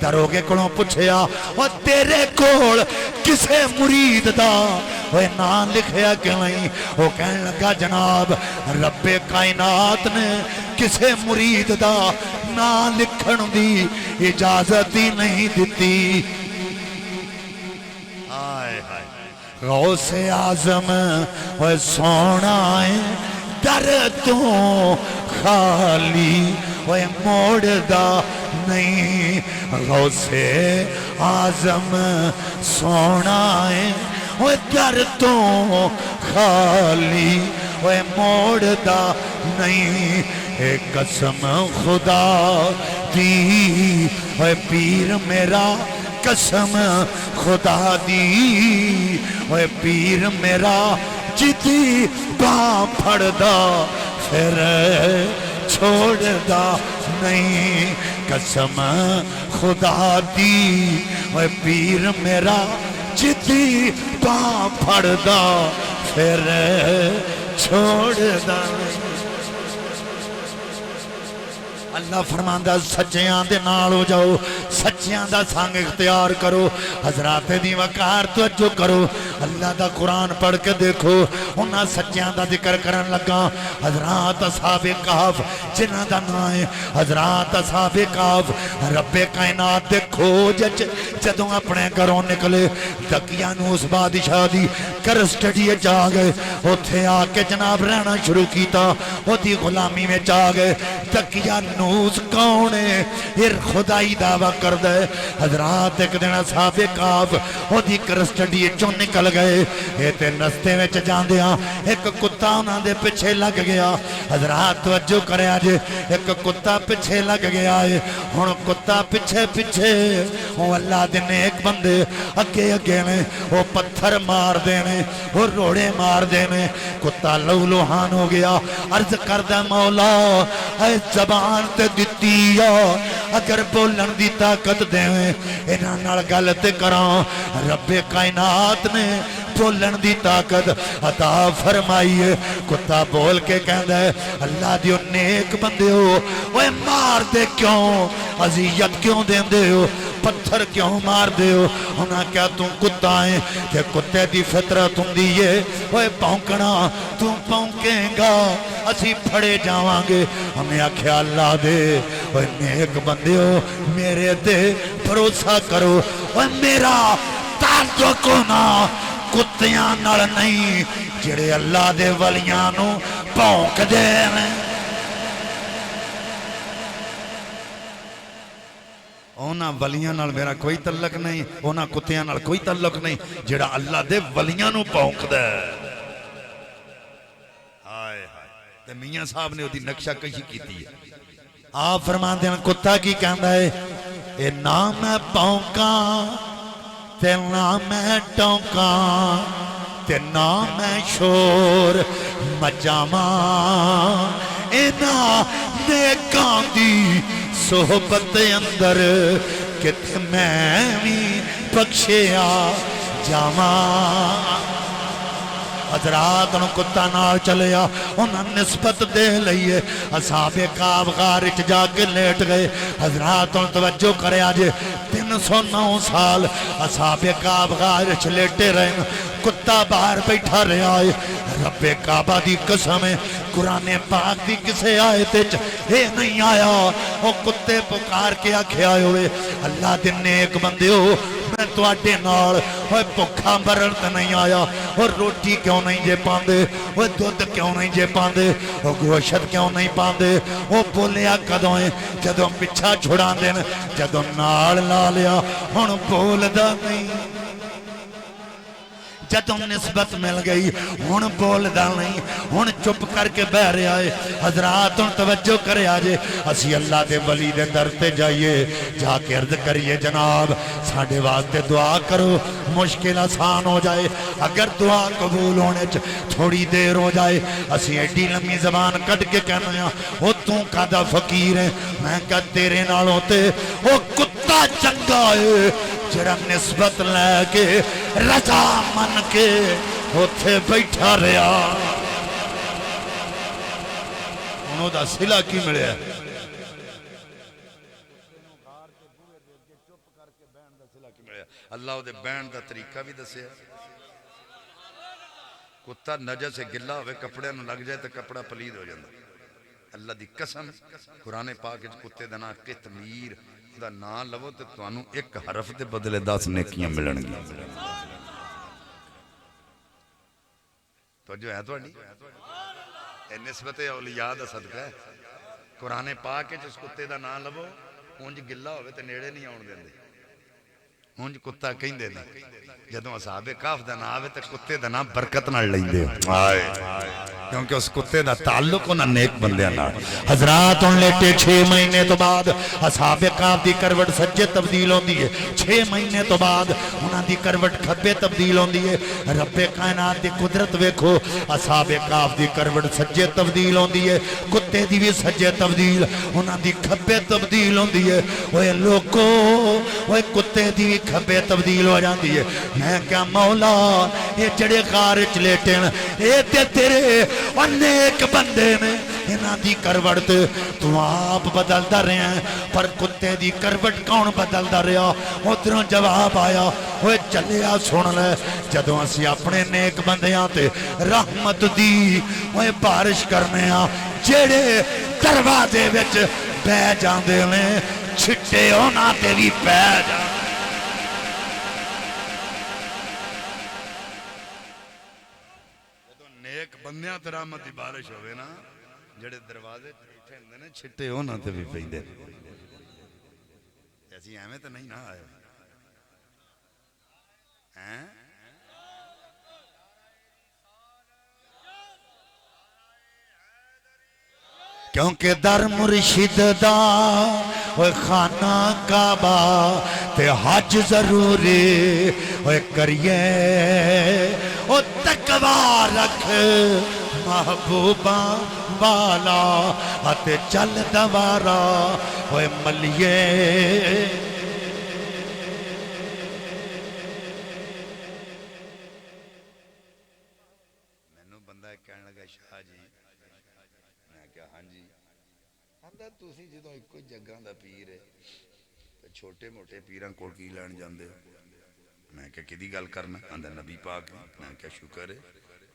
دروگے کولوں پوچھیا وہ تیرے کول کسے مرید دا وہ نام لکھیا کیوں نہیں وہ کہنے لگا جناب رب کائنات نے کسے مرید دا نام لکھن دی اجازت ہی نہیں دیتی غوث اعظم وہ سونا ہے در تو خالی وہ موڑ دا نہیں غوث اعظم سونا ہے وہ در تو خالی وہ موڑ دا نہیں ایک قسم خدا دی وہ پیر میرا قسم خدا دی وہ پیر میرا جتی باں پھڑ دا پھر چھوڑ دا نہیں قسم خدا دی وہ پیر میرا جتی باں پھڑ دا پھر چھوڑ دا اللہ فرماندہ سچیاں دے نال ہو جاؤ سچیاں دا سانگ اختیار کرو حضرات دی وقار توجہ کرو اللہ دا قرآن پڑھ کے دیکھو انہاں سچیاں دا ذکر کرن لگا حضرات اصحاب کہف جنہ دا نائے حضرات اصحاب کہف رب کائنات دے کھوج جدوں اپنے گھروں نکلے دکیاں نو اس بادشاہ دی کرسٹڈی جا گئے اتھے آ کے جناب رہنا شروع کیتا وہ دی غلامی میں جا گئے دکیاں نوز کونے پھر خدائی دعویٰ کر دے حضرات ایک دن اصحاب کہف وہ دی کرسٹڈی چون نکل گئے یہ تے نستے میں جان دیا ایک کتا انہاں دے پچھے لگ گیا حضرات توجہ کرے آج ایک کتا پچھے لگ گیا ہے ہن کتا پچھے پچھے وہ اللہ دے نیک بندے اگے اگے نے وہ پتھر مار دینے وہ روڑے مار دینے کتا لو لوہان ہو گیا عرض کردہ مولا اے زبان تے دیتی اگر بولن دی طاقت دیویں انہاں نال گل تے کراں رب کائنات نے بولن دی طاقت عطا فرمائی ہے کتا بول کے کہندا ہے اللہ دیو نیک بندے ہو اوے مار دے کیوں اذیت کیوں دیندے ہو پتھر کیوں مار دے ہو انہاں کیا تم کتا ہے کہ کتے دی فطرت ہوندی ہے اوے پونکنا تم پونکیں گا اسی پھڑے جاواں گے ہمیں آکھیا اللہ دے اوے نیک بندے ہو میرے دے بھروسہ کرو اوے میرا تعلق ہونا کتیاں نال نہیں جڑے اللہ دے ولیاں نو پونک دے میں اونا ولیاں نال میرا کوئی تعلق نہیں اونا کتیاں نال کوئی تعلق نہیں جڑا اللہ دے ولیاں نو پونک دے آئے تے میاں صاحب نے دی نقشہ کشی کیتی ہے آپ فرمان دینا کتا کی کہندا ہے اے نہ میں پونکاں تے نہ میں ٹونکاں تے نہ میں شور مجاواں اینا نیکاں دی صحبت اندر کہ میں بھی بخشیا جاواں حضرات انہوں کتا نال چلیا انہوں نسبت دے لئیے اصحاب کعب غارچ جا کے لیٹ گئے حضرات انہوں توجہ کرے آجے 309 سال اصحاب کعب غارچ لیٹے رہے کتا باہر بیٹھا رہے آئے رب کعبہ دی قسم ہے قرآن پاک دی کسے آئے تیچ اے نہیں آیا وہ کتے پکار کے آکھے آئے ہوئے اللہ دن نیک بندے ہو میں تو آٹے نال وہ پکھا مررد نہیں آیا وہ روٹی کیوں نہیں جے پاندے وہ دودھ کیوں نہیں جے پاندے وہ گوشت کیوں نہیں پاندے وہ بولیا کدوں ہیں جدوں پچھا چھڑا دین جدوں نال لا لیا ہن بول دا نہیں جدوں نسبت مل گئی ہن بولدا نہیں ہن چپ کر کے بہ رہا ہے حضرات ہن توجہ کرے آجے اسی اللہ دے ولی دے در تے جائیے جا کے عرض کریے جناب ساڈے واسطے دعا کرو مشکل آسان ہو جائے اگر دعا قبول ہونے تھوڑی دیر ہو جائے اسی ایڈی لمبی زبان کٹ کے کہنا ہے وہ توں کدا فقیر ہے میں کہا تیرے نالوں تے وہ کتا چنگا ہے جڑا نسبت لے کے رضا من کے اوتھے بیٹھا رہا انہوں دا صلہ کی ملیا اللہ دے بین دا طریقہ بھی دسیا کتا نجس سے گلا ہوئے کپڑے نو لگ جائے تو کپڑا پلید ہو جاندہ اللہ دی قسم قرآن پاک کتے دا نا قطمیر دا نا لو تے توانو ایک حرف دے بدلے 10 نیکیاں ملن گی تو جو ہے تو اڈی اے نسبت اولیاء دا صدقہ ہے قرآن پاک جس کتے دا نا لو اونج گلا ہوئے تے نیڑے نہیں آن دیں دے ہونج کتا کہیں دے دی جدوں اصحاب کاف دا نا آوے تے کتے دا نا برکت نہ لیں دے کیونکہ اس کتے دا تعلق انہاں نیک بندیاں نال حضرات ان لیٹے 6 مہینے تو بعد اصحاب کاف دی کروٹ سجے تبدیل ہوندی ہے 6 مہینے تو بعد انہاں دی کروٹ کھبے تبدیل ہوندی ہے رب کائنات دی قدرت ویکھو اصحاب کاف دی کروٹ سجے تبدیل ہوندی ہے کتے دی بھی سجے تبدیل انہاں دی کھبے تبدیل ہوندی ہے اوے لوکو اوے کتے دی کھبے تبدیل ہو جاندی ہے میں کیا مولا یہ جڑے غار وچ لیٹن اے تے تیرے اور نیک بندے نے انہاں دی کروٹ تو آپ بدلدا رہے ہیں پر کتے دی کروٹ کون بدلدا رہا ادھروں جواب آیا اوے چلیا سن لے جدوں اسی اپنے نیک بندیاں تے رحمت دی اوے بارش کرنے ہاں جڑے دروازے وچ بہ جاندے نے چھٹے انہاں تے وی پے جاندے بندیاں تے رحمت دی بارش ہوئے نا جڑے دروازے بیٹھے ہوندے نے چھٹے ہونا تے بھی پیندے ایسی ایویں تے نہیں نہ آئے ہیں کیونکہ در مرشد دا اوے خانہ کعبہ تے حج ضروری اوے کریے او تقوی رکھ محبوباں والا اتے چل دوارا اوے ملیے مینوں بندہ کہنے لگا شاہ جی میں کہا ہاں جی آندا تسی جدوں ایک جگہ دا پیر ہے تے چھوٹے موٹے پیراں کول کی لین جاندے ہو میں کہا کدی گل کرنا آندا نبی پاک میں کہا شکر ہے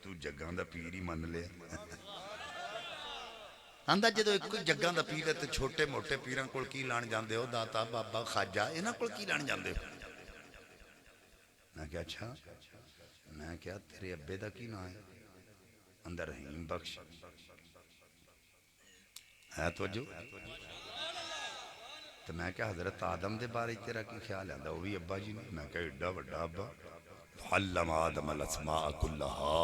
تو جگہ دا پیر ہی من لیا آندا جدوں ایک جگہ دا پیر ہے تے چھوٹے موٹے پیراں کول کی لین جاندے ہو داتا بابا خواجہ انہاں کول کی لین جاندے ہو میں کہا اچھا میں کہا تیرے ابے دا کی نام ہے اندر رحیم بخش ہے توجہ تو میں کہا حضرت آدم دے بارے تیرا کی خیال ہے وہ بھی ابا جی نے میں کہا ایڈا وڈا ابا علم آدم الاسماء کلہا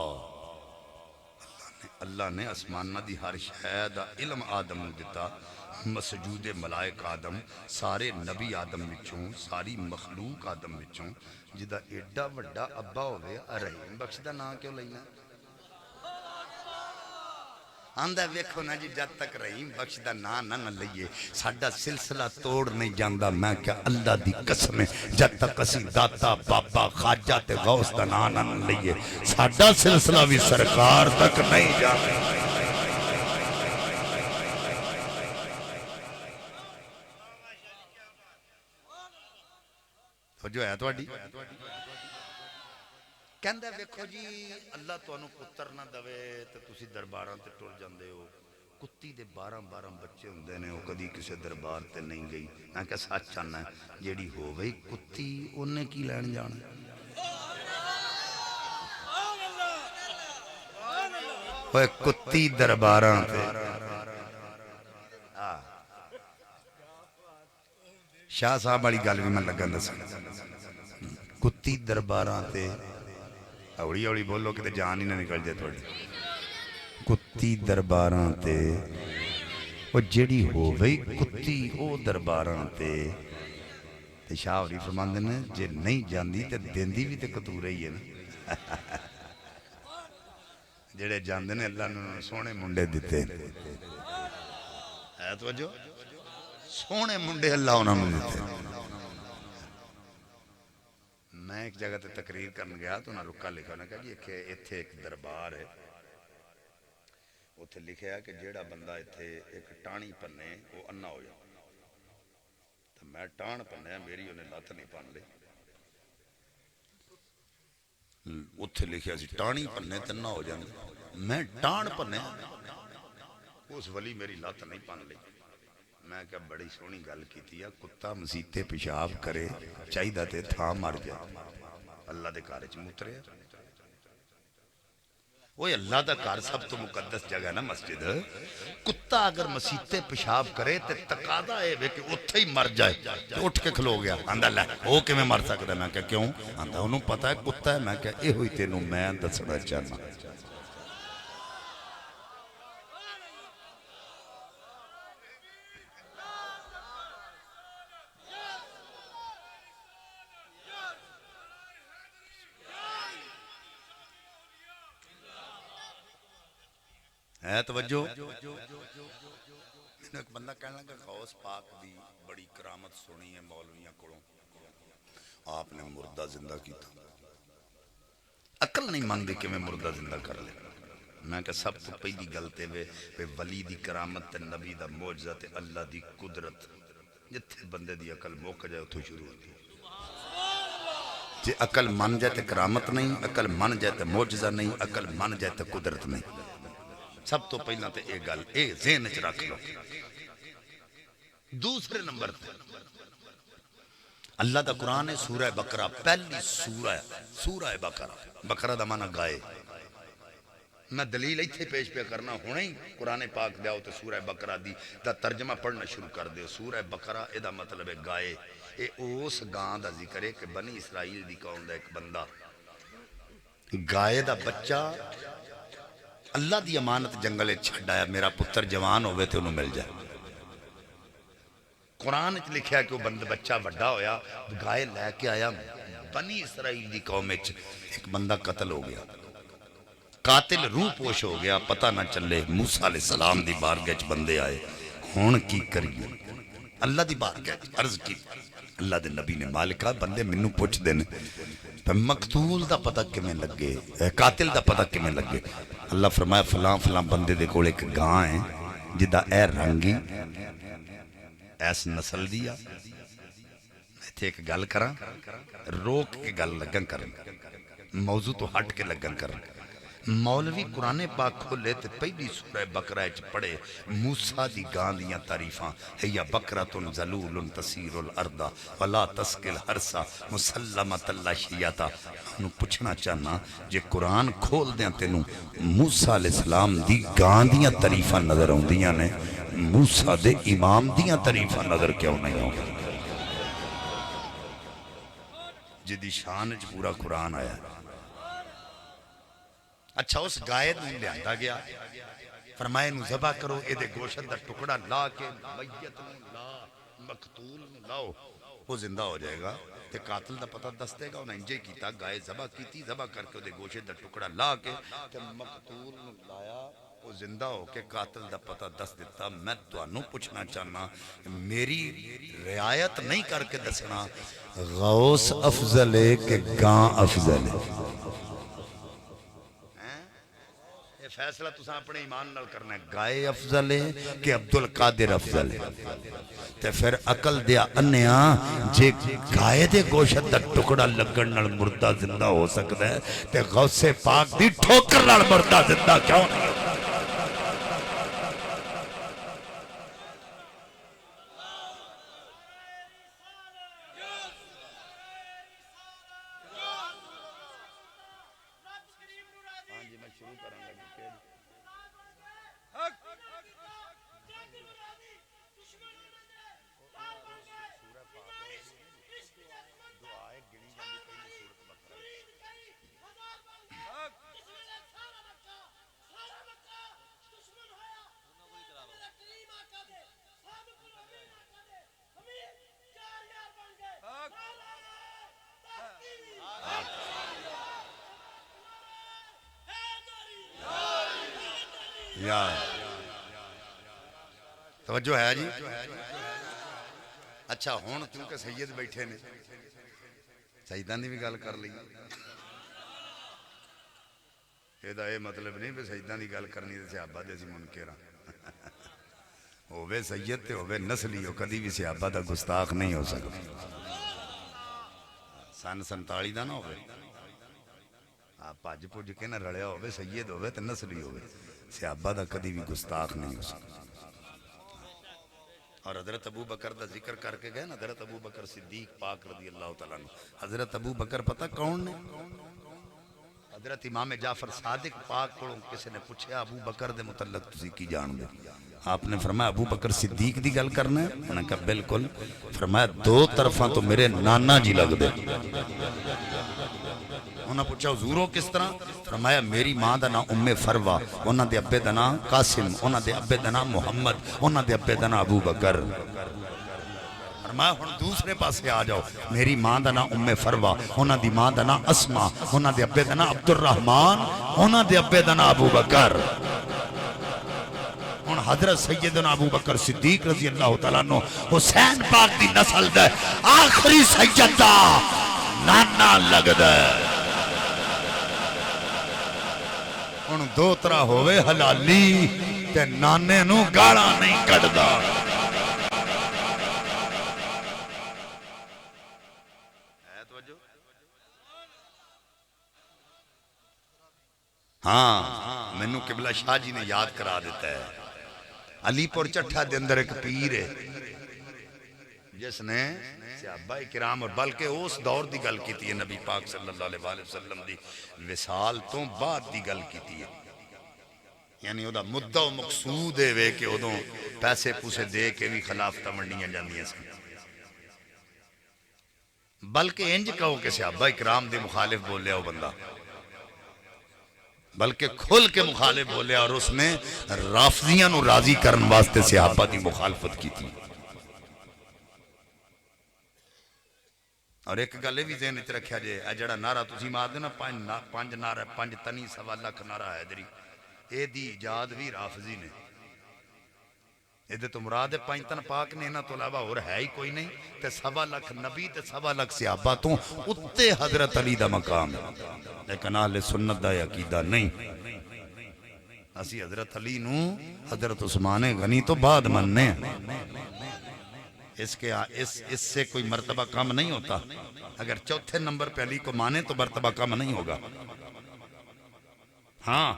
اللہ نے اسمانہ دی ہر شے دا علم آدم نے دیتا مسجود ملائک آدم سارے نبی آدم وچوں ساری مخلوق آدم وچوں جدا ایڈا وڈا ابا ہوئے رحیم بخش دا نام کیوں لینا آندہ ویکھو نا جی جد تک رحیم بخش دا نام نہ لئیے ساڑھا سلسلہ توڑ نہیں جاندہ میں کیا اللہ دی قسم ہے جد تک اسی داتا بابا خواجہ تے غوث دا نام نہ لئیے ساڑھا سلسلہ بھی سرکار تک نہیں جاندہ تو جو ہے تو اڈی کہندہ ویکھو جی اللہ تو انہوں پتر نہ دوے تو تسی درباراں تے ٹول جاندے ہو کتی دے 12 بچے ہوندے نے وہ کدی کسے دربار تے نہیں گئی میں کہا سچ چاہنا ہے جیڑی ہو گئی کتی انہیں کی لین جانا وہ کتی درباراں تے شاہ صاحب والی گل بھی میں لگا دساں کتی درباراں تے ہولی ہولی بولو کہ جان ہی نہ نکل جائے تھوڑی کتی درباراں تے وہ جیڑی ہو وئی کتی او درباراں تے شاہ ہوری فرماندے نے جے نہیں جاندی تے دیندی بھی تے کتورے ہی ہے نا جڑے جاندے نے اللہ نے سونے منڈے دیتے ہے توجہ سونے منڈے اللہ انہوں نے دیتے میں ایک جگہ تے تقریر کرن گیا تو انہاں رکا لکھا انہاں کہا جی ایتھے ایک دربار ہے اتھے لکھیا کہ جیڑا بندہ اتھے ایک ٹانی پنے وہ انا ہو جائے تو میں ٹان پنے میری انہیں لات نہیں پان لے اتھے لکھیا سی ٹانی پنے تنہ ہو جائے میں ٹان پنے اس ولی میری لات نہیں پان لے میں کہا بڑی سونی گل کیتی ہے کتا مسیتے پیشاب کرے چاہی دا تے تھا مر جائے اللہ دے کارج مترے وہ اللہ دا کار سب تو مقدس جگہ نا مسجد کتا اگر مسیتے پیشاب کرے تے تقاضا ہے کہ اتھے ہی مر جائے تو اٹھ کے کھلو گیا آندہ اللہ وہ کہ میں مر سکتا میں کہا کیوں آندہ انہوں پتا ہے کتا ہے میں کہا اے ہوئی تینوں میں دسنا چاہنا ہے توجہ میں نے ایک بندہ کہنے لگا غوث پاک دی بڑی کرامت سنی ہے مولویاں کڑوں آپ نے مردہ زندہ کی تھا عقل نہیں مانگی کہ میں مردہ زندہ کر لے میں کہ سب تو پہلی گلتے وے ولی دی کرامت تے نبی دا معجزہ تے اللہ دی قدرت جتھے بندے دی عقل موقع جائے اتھو شروع ہوتی جے عقل مان جائے تے کرامت نہیں عقل مان جائے تے معجزہ نہیں عقل مان جائے تے قدرت نہیں سب تو پہلا تے اے گل اے ذہن وچ رکھ لو دوسرے نمبر تے اللہ دا قرآن ہے سورہ بقرہ پہلی سورہ بقرہ دا معنی گائے میں دلیل ایتھے پیش پہ کرنا ہونے ہی قرآن پاک دیاؤ تے سورہ بقرہ دی دا ترجمہ پڑھنا شروع کر دے سورہ بقرہ اے دا مطلب ہے گائے اے اس گان دا ذکر ہے کہ بنی اسرائیل دی قوم دا ایک بندہ گائے دا بچہ اللہ دی امانت جنگلے چھڑایا میرا پتر جوان ہوئے تھے انہوں مل جائے قرآن چ لکھیا کہ وہ بند بچہ بڑا ہویا گائے لے کے آیا بنی اسرائیل دی قوم وچ ایک بندہ قتل ہو گیا قاتل روح پوش ہو گیا پتہ نہ چلے موسیٰ علیہ السلام دی بارگاہ وچ بندے آئے ہون کی کریے اللہ دی بارگاہ وچ عرض کی اللہ دے نبی نے مالکہ بندے منو پوچھ دینے مقتول دا پتہ کمیں لگے قاتل دا پتہ کمیں لگے اللہ فرمایا فلاں فلاں بندے دے کول ایک گاں ہے جدہ اے رنگی ایس نسل دیا میں تھے ایک گل کرا روک کے گل لگن کرن موضوع تو ہٹ کے لگن کرن مولوی قرآن پاک کھولے تے پہلی سورہ بقرہ اچ پڑھے موسیٰ دی گان دیاں تعریفاں ہیا بقرۃ ذلول تسیر الارض ولا تسقل حرسا مسلمۃ الشیاتا انہوں پوچھنا چاہنا جے قرآن کھول دیاں تینوں موسیٰ علیہ السلام دی گان دیاں تعریفاں نظر آؤندیاں نے موسیٰ دے امام دیاں تعریفاں نظر کیوں نہیں آؤں جدی شان اچ پورا قرآن آیا اچھا اس گائے نوں لیا گیا فرمائے نوں ذبح کرو اے دے گوشت دا ٹکڑا لا کے میت نوں لا مقتول نوں لاؤ وہ زندہ ہو جائے گا تے قاتل دا پتہ دس دے گا انہیں انجے کیتا گائے ذبح کیتی ذبح کر کے دے گوشت دا ٹکڑا لا کے تے مقتول نوں لایا وہ زندہ ہو کے قاتل دا پتہ دس دیتا میں توانوں پوچھنا چاہنا میری رعایت نہیں کر کے دسنا غوث افضل ہے کہ گاں افضل ہے فیصلہ تساں اپنے ایمان نال کرنا ہے گائے افضل ہے کہ عبدالقادر افضل ہے تے پھر عقل دیا انیا جے گائے دے گوشت دا ٹکڑا لگن نال مردہ زندہ ہو سکتا ہے تے غوث پاک دی ٹھوکر نال مردہ زندہ کیوں نہیں ہو یار توجہ ہے جی. اچھا ہوں کیونکہ سید بیٹھے نے سیداں دی بھی گل کر لی. یہ مطلب نہیں بھی سیداں دی گل کرنی تے صحابہ دے سی منکر ہاں. ہووے سید تے ہووے نسلی ہو کدی بھی صحابہ دا گستاخ نہیں ہو سکتا. سن 47 دا نہ ہوئے آپ پاج پوج کے نہ رڑیا ہوئے سید ہوئے تے نسلی ہوئے صحابہ دا کدی بھی گستاخ نہیں ہو سکتا. اور حضرت ابو بکر دا ذکر کر کے گئے نا حضرت ابو بکر صدیق پاک رضی اللہ تعالیٰ عنہ. حضرت ابو بکر پتہ کون نے؟ حضرت امام جعفر صادق پاک کو کسی نے پوچھا ابو بکر دے متعلق تسی کی جان دے؟ آپ نے فرمایا ابو بکر صدیق دی گل کرنا ہے؟ انہوں نے کہا بالکل. فرمایا دو طرفاں تو میرے نانا جی لگ دے. انہوں نے پوچھا حضوروں کس طرح؟ فرمایا میری ماں دا نام ام فروا، انہوں دے ابے دا نام قاسم، انہوں دے ابے دا نام محمد، انہوں دے ابے دا نام ابو بکر. فرمایا ہن دوسرے پاسے آ جاؤ. میری ماں دا نام ام فروا، انہوں دی ماں دا نام اسما، انہوں دے ابے دا نام عبد الرحمن، انہوں دے ابے دا نام ابو بکر. ہن حضرت سیدنا ابو بکر صدیق رضی اللہ تعالیٰ عنہ حسین پاک دی نسل دے آخری سید دا نانا لگ دے. ہن دو طرح ہوئے حلالی تے نانے نو گاڑا نہیں کڑدا. ہاں مینو قبلہ شاہ جی نے یاد کرا دیتا ہے. علی پور چٹھا دے اندر ایک پیر ہے جس نے صحابہ کرام اور بلکہ اس دور دی گل کیتی ہے نبی پاک صلی اللہ علیہ وآلہ وسلم دی وصال تو بعد دی گل کیتی ہے. یعنی او دا مدعا و مقصود ہے وے کہ ادوں پیسے پوسے دے کے بھی خلافتہ منڈیاں جاندیاں سن. بلکہ انج کہو کہ صحابہ کرام دے مخالف بولیا وہ بندہ، بلکہ کھل کے مخالف بولے اور اس نے رافضیاں نو راضی کرن واسطے صحابہ دی مخالفت کی تھی. اور ایک گلے بھی ذہن وچ رکھیا جے اے جڑا نعرہ تسی مار دے نا پنج نعرہ 5 تنی 1.25 لاکھ نعرہ حیدری، اے دی ایجاد بھی رافضی نے. اے دے تو مراد 5 تن پاک نے انہاں تو علاوہ اور ہے ہی کوئی نہیں. تے 1.25 لاکھ نبی تے 1.25 لاکھ صحابہ تو اتے حضرت علی دا مقام ہے. لیکن اہل سنت دا عقیدہ نہیں. اسی حضرت علی نو حضرت عثمان غنی تو بعد مننے ہیں. اس سے کوئی مرتبہ کم نہیں ہوتا. اگر چوتھے نمبر پہ علی کو مانے تو مرتبہ کم نہیں ہوگا. ہاں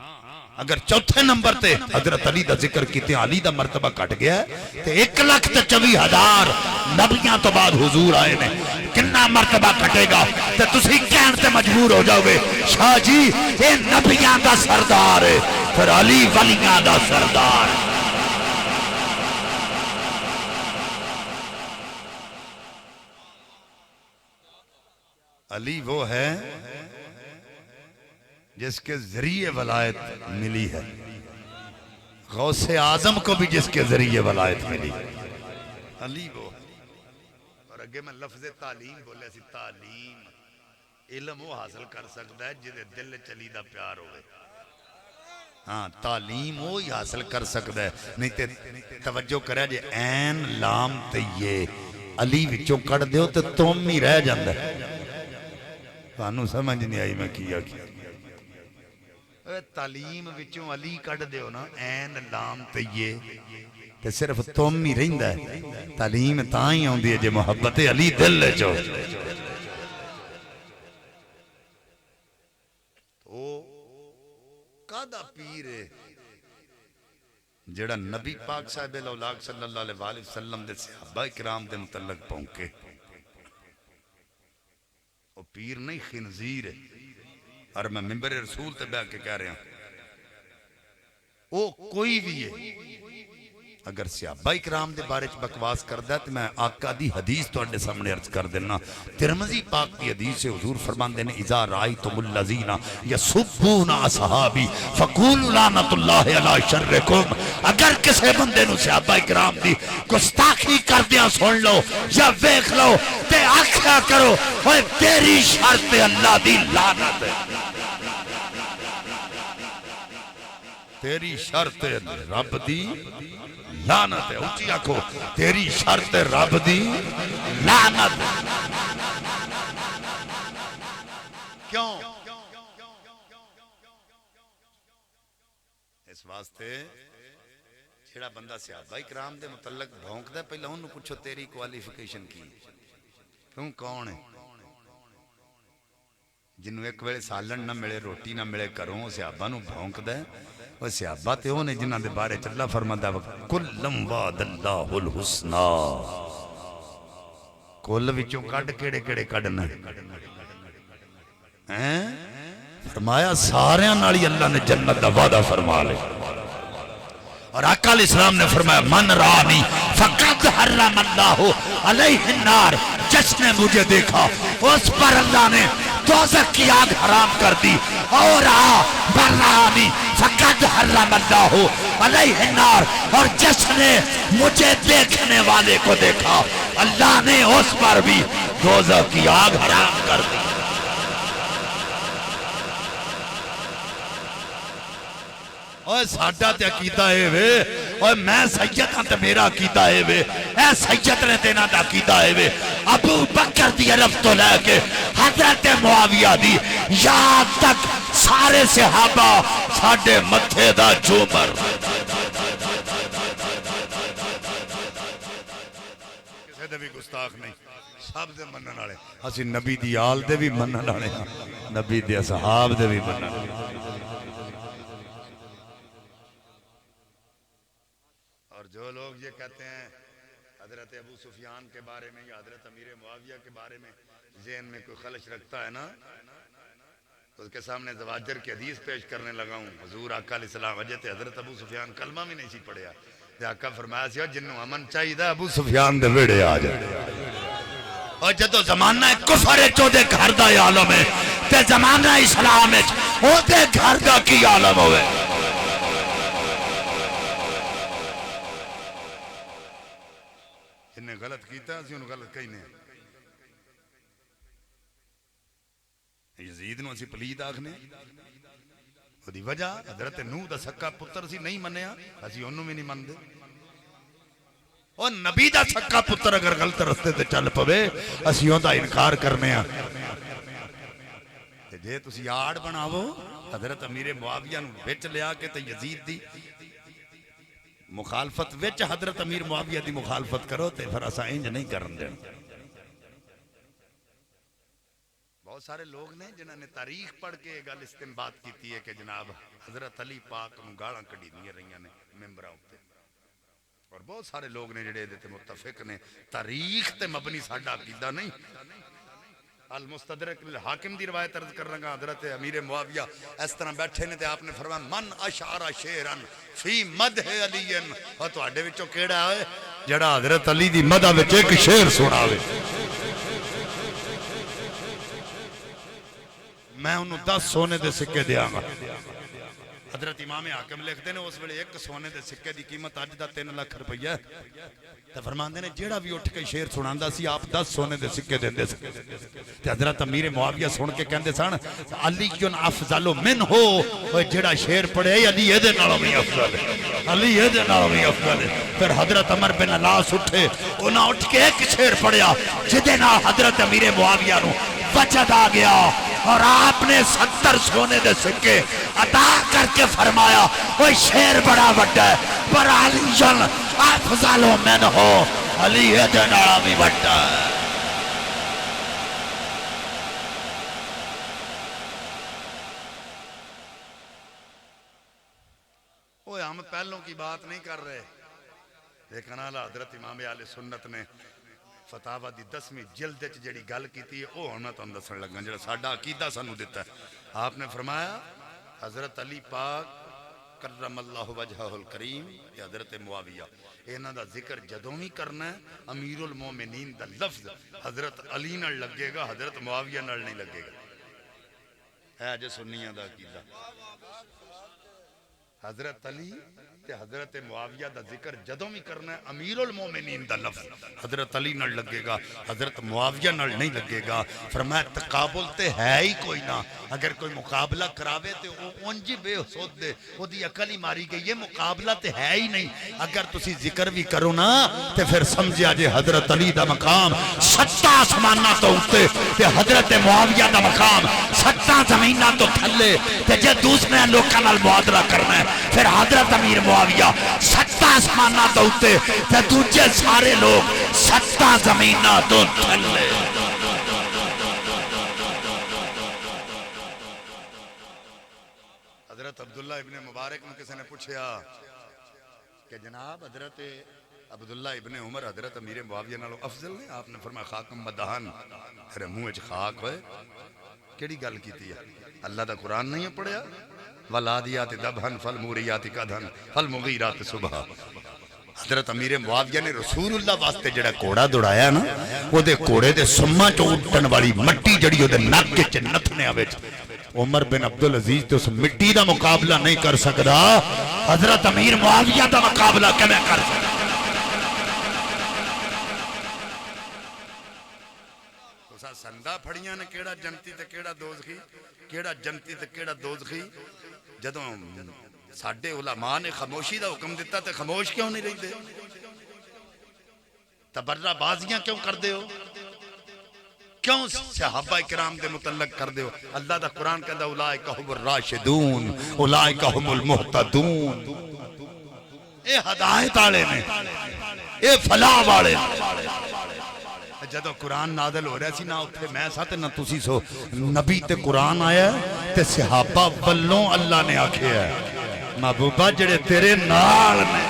اگر چوتھے نمبر تے حضرت علی دا ذکر کیتے علی دا مرتبہ کٹ گیا ہے تے 1,24,000 نبیاں تو بعد حضور آئے نے. کنا مرتبہ کٹے گا تے تسی کہن تے مجبور ہو جاؤ گے شاہ جی اے نبیاں دا سردار ہے پھر علی ولیاں دا سردار. علی وہ ہے جس کے ذریعے ولایت ملی ہے، غوث اعظم کو بھی جس کے ذریعے ولایت ملی. علی وہ. اور اگے میں لفظ تعلیم بولے سی. تعلیم علم وہ حاصل کر سکتا ہے جدے دل چلی دا پیار ہوئے. ہاں تعلیم وہ ہی حاصل کر سکتا ہے. نہیں تے توجہ کرے جے این لام تیے علی وچوں کڑ دیو تے تم ہی رہ جاندہ ہے. تانوں سمجھ نہیں آئی میں کیا کیا. تعلیم وچوں علی کڑ دیو نا این لام تیے تے صرف تم ہی رہندہ ہے. تعلیم تاں ہی ہوندی ہے جے محبت علی دل لے جو. تو کادا پیر ہے جڑا نبی پاک صاحب الاولاق صلی اللہ علیہ وآلہ وسلم دے صحابہ کرام دے متعلق پہنکے. وہ پیر نہیں خنزیر ہے. اور میں ممبر رسول تے بیٹھ کے کہہ رہا ہوں وہ کوئی بھی ہے اگر صحابہ کرام دے بارے بکواس کردا ہے تو میں آقا دی حدیث تواڈے سامنے عرض کر دینا. ترمذی پاک دی حدیث سے حضور فرماندے نے اذا رأیتم الذین یسبون اصحابی فقولوا لعنۃ اللہ علی شرکم. اگر کسی بندے نو صحابہ کرام دی گستاخی کردیاں سن لو یا ویکھ لو تے آکھیا کرو اوے تیری شر تے اللہ دی لعنت ہے. تیری شرط رب دی لعنت ہے. اونچی آکھو تیری شرط رب دی لعنت. کیوں؟ اس واسطے جڑا بندہ صحابہ کرام دے متعلق بھونکدا ہے پہلا انہوں پوچھو تیری کوالیفیکیشن کی تم کون ہے؟ جنہوں ایک ویلے سالن نہ ملے روٹی نہ ملے کروں صحابہ نو بھونکدا ہے. وہ صحابہ تے وہ نے جنہاں دے بارے چ اللہ فرماتا ہے کلم وعد اللہ الحسنی. کل وچوں کڈ کیڑے کیڑے کڈنا ہیں؟ فرمایا ساریاں نال ہی اللہ نے جنت دا وعدہ فرما لے. اور آقا علیہ السلام نے فرمایا من رانی فقط حرم اللہ علیہ النار. جس نے مجھے دیکھا اس پر اللہ نے دوزخ کی آگ حرام کر دی. اور برانی فقط حرم اللہ علیہ النار. اور جس نے مجھے دیکھنے والے کو دیکھا اللہ نے اس پر بھی دوزخ کی آگ حرام کر دی. اوہ ساڈا تے عقیدہ ہے وے. اوہ میں سید ہاں تے میرا عقیدہ ہے وے. اے سید نے دینا دا عقیدہ ہے وے. ابو بکر دی عرف تو لے کے حضرت معاویہ دی یاد تک سارے صحابہ ساڈے متھے دا جومر. کسے دے بھی گستاخ نہیں, سب دے منن والے. اسی نبی دی آل دے بھی منن والے ہاں, نبی دے اصحاب دے بھی منن والے. جو لوگ یہ کہتے ہیں حضرت ابو سفیان کے بارے میں یا حضرت امیر معاویہ کے بارے میں ذہن میں کوئی خلش رکھتا ہے نا, تو اس کے سامنے زواجر کی حدیث پیش کرنے لگا ہوں. حضور آقا علیہ السلام وجہ تے حضرت ابو سفیان کلمہ بھی نہیں سی پڑھیا. تے آقا فرمایا سی جنوں امن چاہیے دا ابو سفیان دے ویڑے آ جائے. اور جدو زمانہ کفر چو دے گھر دا عالم ہے تے زمانہ اسلام او دے گھر دا کی عالم ہوئے. جنہیں غلط کیتا اسی انہوں غلط کہی نہیں. یزید نو اسی پلید آکھنے وہ دی وجہ حضرت نوح دا سکا پتر سی نہیں منیا, اسی انہوں میں نہیں من دے. اور نبی دا سکا پتر اگر غلط رستے تے چل پوے اسی ان دا انکار کرنے ہیں. جے تسی آڑ بناو حضرت امیر معاویہ نو بیچ لیا کے تے یزید دی مخالفت وچ حضرت امیر معاویہ دی مخالفت کرو تے پھر اسا انج نہیں کرن دین. بہت سارے لوگ نے جنہاں نے تاریخ پڑھ کے گل استنباط کیتی ہے کہ جناب حضرت علی پاک نو گالاں کڈی دیاں رہیاں نے ممبراں اُتے. اور بہت سارے لوگ نے جڑے دے تے متفق نے. تاریخ تے مبنی ساڈا عقیدہ نہیں. المستدرک الحاکم دی روایت عرض کر رہا حضرت امیر معاویہ اس طرح بیٹھے نے تے آپ نے فرمایا من اشعر شعرا فی مدح علی. اور تواڈے وچوں کیڑا ہے جڑا حضرت علی دی مدح وچ ایک شعر سناوے؟ میں انہوں 10 سونے دے سکے دیاں گا. حضرت امام حاکم لکھتے ہیں اس ویلے ایک سونے دے سکے دی قیمت آج دا 3 لاکھ روپیہ ہے. تے فرماندے نے جیڑا بھی اٹھ کے شعر سناندا سی آپ 10 سونے دے سکے دیندے سی. تے حضرت امیر معاویہ سن کے کہندے سن علی افضل من ہو. اوے جیڑا شعر پڑھے علی اے دے نالوں بھی افضل ہے, علی اے دے نالوں بھی افضل ہے. پھر حضرت عمر بن علاس اٹھے, انہاں اٹھ کے ایک شعر پڑھیا جدے نال حضرت امیر معاویہ نو وجد آ گیا. اور آپ نے 70 سونے دے سکے عطا کر کے فرمایا وہ شعر بڑا بڑا ہے پر علی جن افضل من ہو, علی دے نال بھی بڑا ہے. اوہ ہم پہلوں کی بات نہیں کر رہے, لیکن اعلیٰ حضرت امام اہل سنت نے فتاوہ دی 10ویں جلد جڑی گل کیتی ہے وہ ہونا تو دسن لگا جڑا ساڈا عقیدہ سانو دیتا ہے. آپ نے فرمایا حضرت علی پاک کرم اللہ وجہہ الکریم یا حضرت معاویہ انہاں دا ذکر جدوں بھی کرنا ہے امیر المومنین دا لفظ حضرت علی نال لگے گا, حضرت معاویہ نال نہیں لگے گا. ہے جو سنیاں دا عقیدہ حضرت علی تے حضرت معاویہ دا ذکر جدوں بھی کرنا ہے امیر المومنین دا لفظ حضرت علی نال لگے گا، حضرت معاویہ نال نہیں لگے گا۔ فرمایا تقابل تے ہے ہی کوئی نہ، اگر کوئی مقابلہ کراوے تے اونجی بے حسود دے او دی عقل ہی ماری گئی، یہ مقابلہ تے ہے ہی نہیں۔ اگر تسی ذکر بھی کرو نا تے پھر سمجھیا جے حضرت علی دا مقام ستا آسماناں تو اوتے تے حضرت معاویہ دا مقام ستا زمیناں تو تھلے، تے جے دوسرے لوکاں نال معادلہ کرنا ہے پھر حضرت امیر معاویہ ستا آسماناں تو اوتے تے دوجے سارے لوگ ستا زمیناں تو تھلے۔ حضرت عبداللہ ابن مبارک نے کسی نے پوچھا کہ جناب حضرت عبداللہ ابن عمر حضرت امیر معاویہ نالوں افضل نے؟ آپ نے فرمایا خاکم مدہن، ارے منہ وچ خاک ہوئے کیڑی گل کیتی ہے؟ اللہ دا قرآن نہیں پڑھیا؟ والعادیات ضبحا فالموریات قدحا فالمغیرات صبحا۔ حضرت امیر معاویہ نے رسول اللہ واسطے جڑا کوڑا دوڑایا نا، وہ دے کوڑے دے سماں چ اٹھن والی مٹی جڑی او دے نک وچ نتھنے وچ عمر بن عبدالعزیز تو اس مٹی دا مقابلہ نہیں کر سکدا، حضرت امیر معاویہ دا مقابلہ کیویں کر سکدا؟ تساں سندا پھڑیاں نے کیڑا جنتی تے کیڑا دوزخی، کیڑا جنتی تے کیڑا دوزخی؟ جدوں ساڈے علماء نے خاموشی دا حکم دیتا تے خاموش کیوں نہیں رہندے؟ تبرہ بازیاں کیوں کر دے ہو؟ کیوں صحابہ کرام دے متعلق کر دے ہو؟ اللہ دا قرآن کہتا اولئک هم الراشدون اولئک هم المہتدون، اے ہدایت والے نے، اے فلاح والے نے۔ جدو قرآن نازل ہو رہا سی نہ اتھے میں سا تے نہ تسی سو، نبی تے قرآن آیا تے صحابہ والوں اللہ نے آکھے ہے محبوبہ جڑے تیرے نال نے۔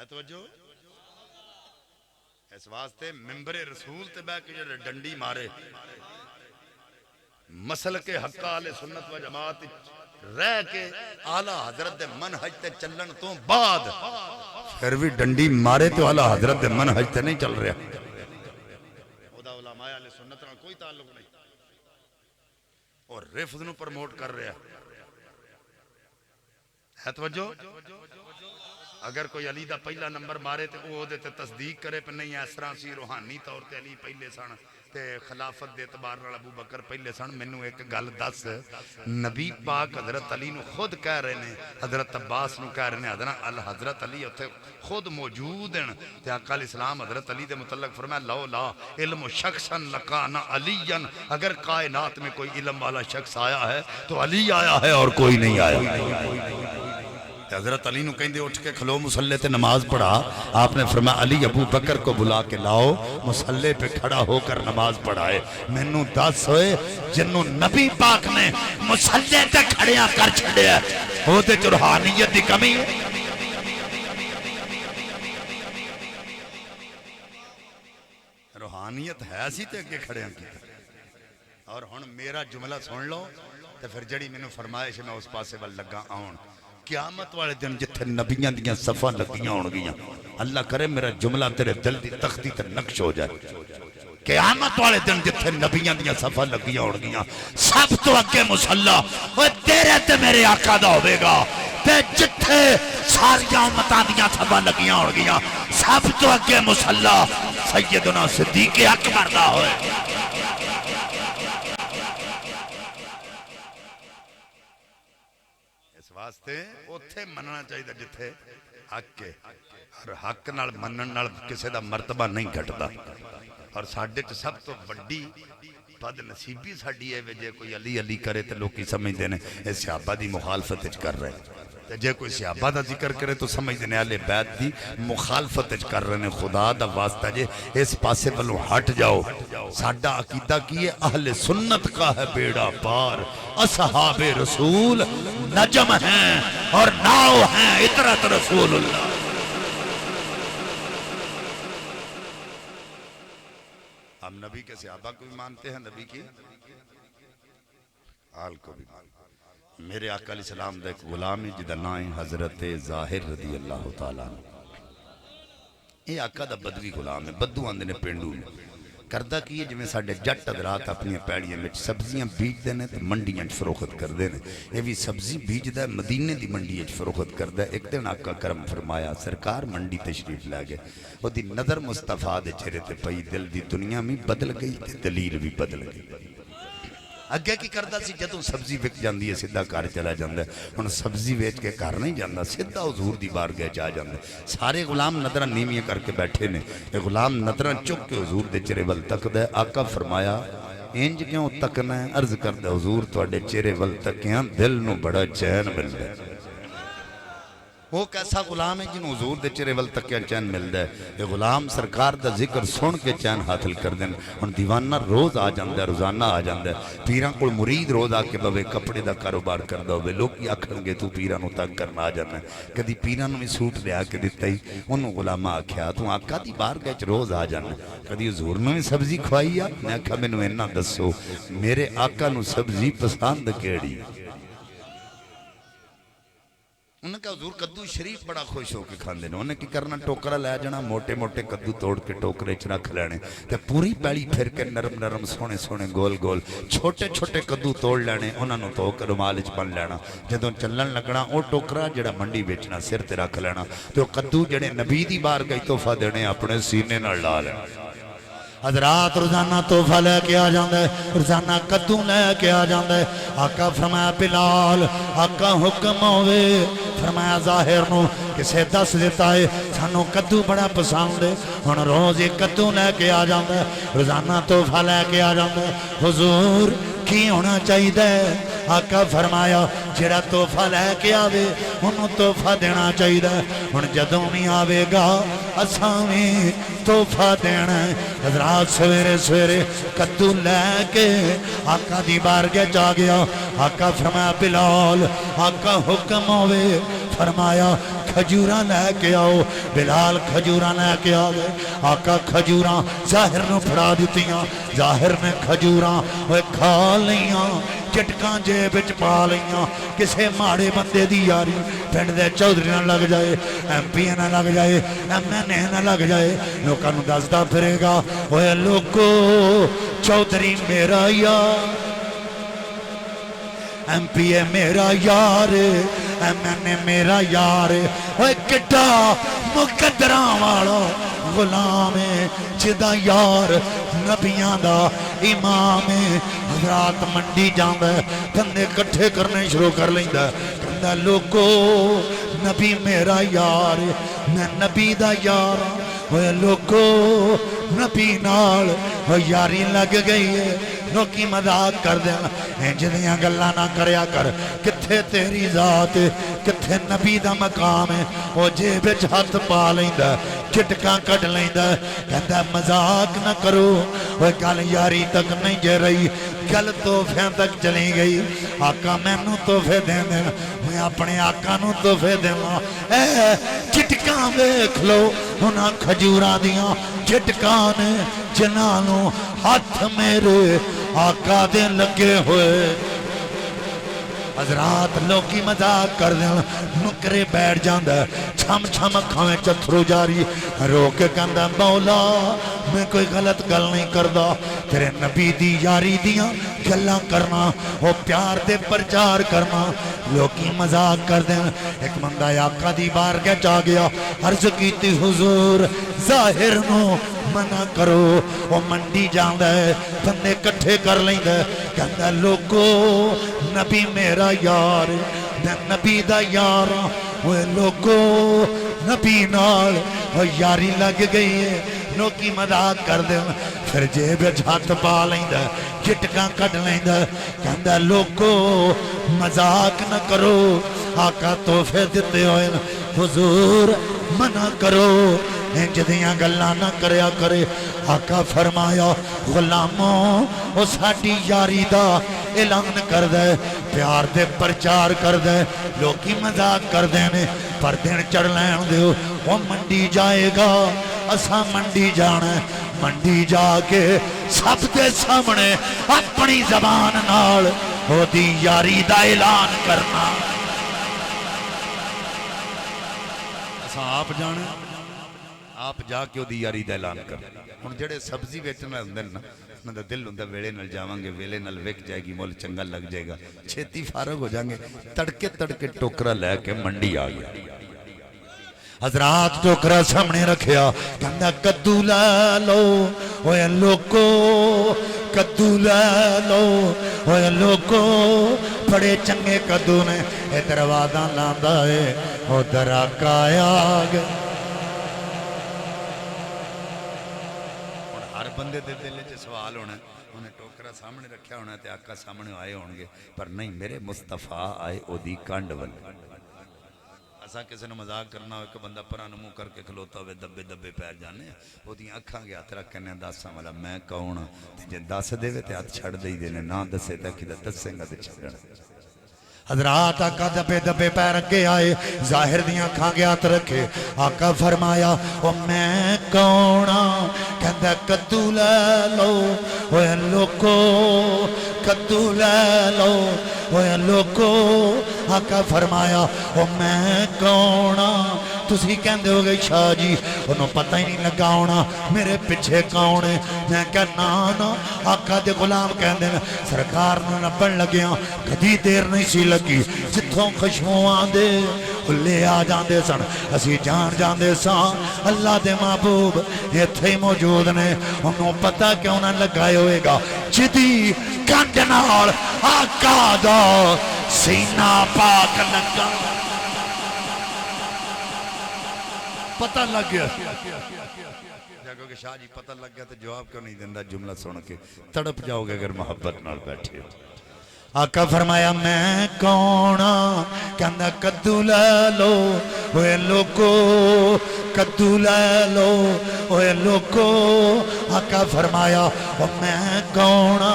توجہ اس واسطے ممبر رسول تے بیٹھ کے جڑے ڈنڈی مارے مسلک حق اہل سنت و جماعت رہ کے اعلیٰ حضرت دے منہج تے چلن تو بعد پھر بھی ڈنڈی مارے تو اعلیٰ حضرت دے منہج تے نہیں چل رہا، خدا علماء اہل سنت نال کوئی تعلق نہیں، اور رفض نو پروموٹ کر رہا ہے۔ توجہ اگر کوئی علی دا پہلا نمبر مارے تے وہ دے تے تصدیق کرے پہ نہیں اس طرح سی روحانی طور تے علی پہلے سن تے خلافت دے اعتبار نال ابو بکر پہلے سن، مینوں ایک گل دس، نبی پاک حضرت علی نو خود کہہ رہے نے، حضرت عباس نو کہہ رہے نے، حضرت علی اتھے خود موجود ہیں تے آقا علیہ السلام حضرت علی دے متعلق فرمایا لو لا علم شخصا لکانا علیاً، اگر کائنات میں کوئی علم والا شخص آیا ہے تو علی آیا ہے اور کوئی نہیں آیا۔ حضرت علی نو کہندے اٹھ کے کھلو مصلی تے نماز پڑھا، آپ نے فرمایا علی ابو بکر کو بلا کے لاؤ مصلی پہ کھڑا ہو کر نماز پڑھائے۔ مینوں دس ہوئے جنوں نبی پاک نے مصلی تے کھڑیاں کر چھڑیا وہ تے روحانیت دی کمی ہے؟ روحانیت ہے سی تے اگے کھڑیاں کی۔ اور ہن میرا جملہ سن لو تے پھر جڑی مینوں فرمائش میں اس پاسے ول لگا آن، قیامت والے دن جتھے نبیاں دیاں صفاں لگیاں ہون گیاں، اللہ کرے میرا جملہ تیرے دل دی تختی تے نقش ہو جائے۔ قیامت والے دن جتھے نبیاں دیاں صفاں لگیاں ہون گیاں، سب تو اگے مصلی وہ تیرے تے میرے آقا دا ہوے گا، تے جتھے ساریاں امتاں دیاں صفاں لگیاں ہون گیاں سب تو اگے مصلی سیدنا صدیق اکبر دا ہوئے۔ واسطے اتھے مننا چاہیے جتھے حق کے، اور حق نال منن نال کسے دا مرتبہ نہیں گھٹدا۔ اور ساڈے چ سب تو بڑی بد نصیبی ساڈی ہے جے کوئی علی علی کرے تے لوکی سمجھدے نے اے صحابہ دی مخالفت وچ کر رہے تے جے کوئی صحابہ دا ذکر کرے تو سمجھدے نے اہل بیت دی مخالفت وچ کر رہے نے۔ خدا دا واسطہ جے اس پاسے والوں ہٹ جاؤ۔ ساڈا عقیدہ کی ہے اہل سنت کا ہے بیڑا پار، اصحاب رسول نجم ہیں اور ناؤ ہیں اطرت رسول اللہ۔ ہم نبی کے صحابہ کو بھی مانتے ہیں، نبی کی آل کو بھی مانتے ہیں۔ میرے آقا علیہ السلام دا ایک غلامی جدا نائیں حضرت ظاہر رضی اللہ تعالیٰ، یہ آقا دا بدوی غلام ہے، بدو آندے نے پینڈو نے، کردا کی ہے جویں ساڈے جٹ حضرات اپنی پیڑیاں وچ سبزیاں بیجدے نے تے منڈیاں وچ فروخت کردے نے یہ بھی سبزی بیجدا ہے مدینے دی منڈی وچ فروخت کردا ہے ایک دن آقا کرم فرمایا سرکار منڈی تشریف لے گئے او دی نظر مصطفیٰ دے چہرے تے پئی دل دی دنیا میں بدل گئی تے دلیل بھی بدل گئی اگے کی کردا سی جدوں سبزی وک جاندی ہے سیدھا گھر چلا جاندا ہے ہن سبزی ویچ کے گھر نہیں جاندا سیدھا حضور دی بارگاہ چ آ جاندا ہے سارے غلام نظراں نیویاں کر کے بیٹھے نے یہ غلام نظراں چک کے حضور دے چہرے ول تکدا ہے آقا فرمایا انج کیوں تکنا ہے عرض کردا حضور تواڈے چہرے ول تکیاں دل نو بڑا چین ملدا ہے وہ کیسا غلام ہے جنہوں حضور دے چہرے ول تکیاں چین ملدا ہے یہ غلام سرکار دا ذکر سن کے چین حاصل کر دین ہن دیوانہ روز آ جاندا ہے روزانہ آ جاندا ہے پیراں کول مرید روز آ کے بوے کپڑے دا کاروبار کردا ہوے لوگ آکھن گے تو پیراں نو تنگ کرنا آ جانا ہے کدی پیراں نو بھی سوٹ لیا کے دتا ہی اونوں غلامہ آکھیا تو آقا دی بارگاہ وچ روز آ جانا کدی حضور نو بھی سبزی کھوائی آ میں آکھا مینوں اینا دسو میرے آقا نو سبزی پسند کیڑی انہوں نے کہا حضور کدو شریف بڑا خوش ہو کے کھاندے نے انہوں نے کی کرنا ٹوکرا لے جانا موٹے موٹے کدو توڑ کے ٹوکرے چ رکھ لینے تے پوری پیڑی پھر کے نرم نرم سونے سونے گول گول چھوٹے چھوٹے کدو توڑ لینے انہوں نے تو رومال وچ بن لینا جدوں چلن لگنا او ٹوکرا جڑا منڈی بیچنا سر تے رکھ لینا تے او کدو جڑے نبی دی بارگاہ تحفہ دینے اپنے سینے نال لا لینا حضرات روزانہ تحفہ لے کے آ جاندے روزانہ کدو لے کے آ جاندے آقا فرمایا بلال آقا حکم ہوئے فرمایا ظاہر نو کسے دس دیتا ہے سانو کدو بڑا پسند ہے ہن روز ایک کدو لے کے آ جاندے روزانہ تحفہ لے کے آ جاندے حضور کی ہونا چاہیے آقا فرمایا جڑا تحفہ لے کے آوے انہوں تحفہ دینا چاہیے ہن جدوں نہیں آوے گا اساں وی تحفہ دینا حضرات سویرے سویرے کدو لے کے آقا دی بارگاہ چ آ گیا آقا فرمایا بلال آقا حکم ہوئے فرمایا کھجوراں لے کے آؤ بلال کھجوراں لے کے آ گئے آقا کھجوراں ظاہر نو پھڑا دیتیاں ظاہر نے کھجوراں وہ کھا لیاں چٹکاں جیب وچ پا لیاں کسے ماڑے بندے دی یاری پنڈ دے چودھری نہ لگ جائے ایم پی نہ لگ جائے ایم این اے نہ لگ جائے لوکاں نوں دسدا پھرے گا اوے لوکو چودھری میرا یار ایم پی اے میرا یار ایم این اے میرا یار اوے کڈا مقدراں والا غلام ہے جدا یار نبیاں دا امام ہے حضرات منڈی جاندا ہے بندے کٹھے کرنے شروع کر لیندا کہندا لوکو نبی میرا یار میں نبی دا یار اوے لوکو نبی نال او یاری لگ گئی ہے لوکی مذاق کر دینا انج دیاں گلاں نہ کریا کر کتھے تیری ذات کتھے نبی دا مقام ہے او جیب وچ ہاتھ پا لیندا چٹکاں کڈ لیندا کہندا مذاق نہ کرو اوے گل یاری تک نہیں جے رہی گل تحفیاں تک چلی گئی آقا مینوں تحفے دے دینا میں اپنے آقا نوں تحفے دیواں اے چٹکاں ویکھ لو انہاں کھجوراں دیاں چٹکاں نے جنہاں نوں ہاتھ میرے آقا دے لگے ہوئے حضرات لوکی مذاق کر دیں نکرے بیٹھ جاندہ چھم چھم کھویں چتھرو جاری رو کے کہندہ مولا میں کوئی غلط گل نہیں کردہ تیرے نبی دی یاری دیاں گلاں کرنا وہ پیار دے پرچار کرنا لوکی مذاق کر دیں ایک بندہ آقا دی بارگاہ چا گیا عرض کیتی حضور ظاہر نو منع کرو وہ منڈی جاندہ ہے بندے کٹھے کر لیندہ کہندہ لوگو نبی میرا یار میں نبی دا یار وہ لوگو نبی نال وہ یاری لگ گئی ہے لوکی مذاق کر دیں پھر جیب ہاتھ پا لیندہ چٹکاں کٹ لیندہ کہندہ لوگو مذاق نہ کرو آقا تحفے دیتے ہوئے حضور منع کرو انج دیاں گلاں نہ کریا کرے آقا فرمایا غلاموں او ساڈی یاری دا اعلان کر دے پیار دے پرچار کر دے لوکی مذاق کر دے نے پر دن چڑھ لین دیو وہ منڈی جائے گا اساں منڈی جانا منڈی جا کے سب دے سامنے اپنی زبان نال او دی یاری دا اعلان کرنا اساں آپ جانا آپ جا کے وہ یاری دا اعلان کر ہن جڑے سبزی بیچنے ہوندے نا انہاں دا دل ہوندا ویلے نال جاواں گے ویلے نال وک جائے گی مول چنگا لگ جائے گا چھتی فارغ ہو جائیں گے تڑکے ٹوکرا لے کے منڈی آ گیا حضرات ٹوکرا سامنے رکھیا کہندا کدو لے لو اوے لوکو کدو لے لو اوے لوکو بڑے چنگے کدو نے ادھر وعدہ لاندا ہے ادھر آقا آ گئے ہر بندے دے دل وچ سوال ہونا انہیں ٹوکرا سامنے رکھیا ہونا تے آقا سامنے آئے ہون گے پر نہیں میرے مصطفیٰ آئے او دی کانڈ ول اساں کسی نے مذاق کرنا ہوئے کہ بندہ پرانا منہ کر کے کھلوتا ہوئے دبے دبے پیر جانے وہ دی اکھاں گیا ہاتھ رکھ کہنے داساں والا میں کون تے جے دس دے تے ہاتھ چھڑ دئی دینے نہ دسے تے کدھر دسیں گا تے چھڑن حضرات آقا دبے دبے پیر اگے آئے ظاہر دیاں کھانگے ہاتھ رکھے آقا فرمایا او میں کونا کہندہ کدو لے لو اوے لوکو کدو لے لو اوے لوکو آقا فرمایا او میں کونا تسی کہندے ہو گئے شاہ جی انہوں پتہ ہی نہیں لگا ہونا میرے پچھے کون ہے میں کہنا نا آقا دے غلام کہندے ہیں سرکار نے نبن لگیاں کدی دیر نہیں سی لگی جتوں خشموں آندے لے آ جاندے سن اسی جان جاندے سان اللہ دے محبوب ایتھے ہی موجود نے انہوں پتہ کیوں نہ لگائے ہوئے گا جدی کنڈ نال آقا دا سینہ پاک لگا پتہ لگ گیا جاگو کہ شاہ جی پتہ لگ گیا تو جواب کیوں نہیں دیندہ جملہ سن کے تڑپ جاؤ گے اگر محبت نال بیٹھے ہو آقا فرمایا میں کونا کہندہ کدو لے لو اوے لوکو کدو لے لو اوے لوکو آقا فرمایا او میں کونا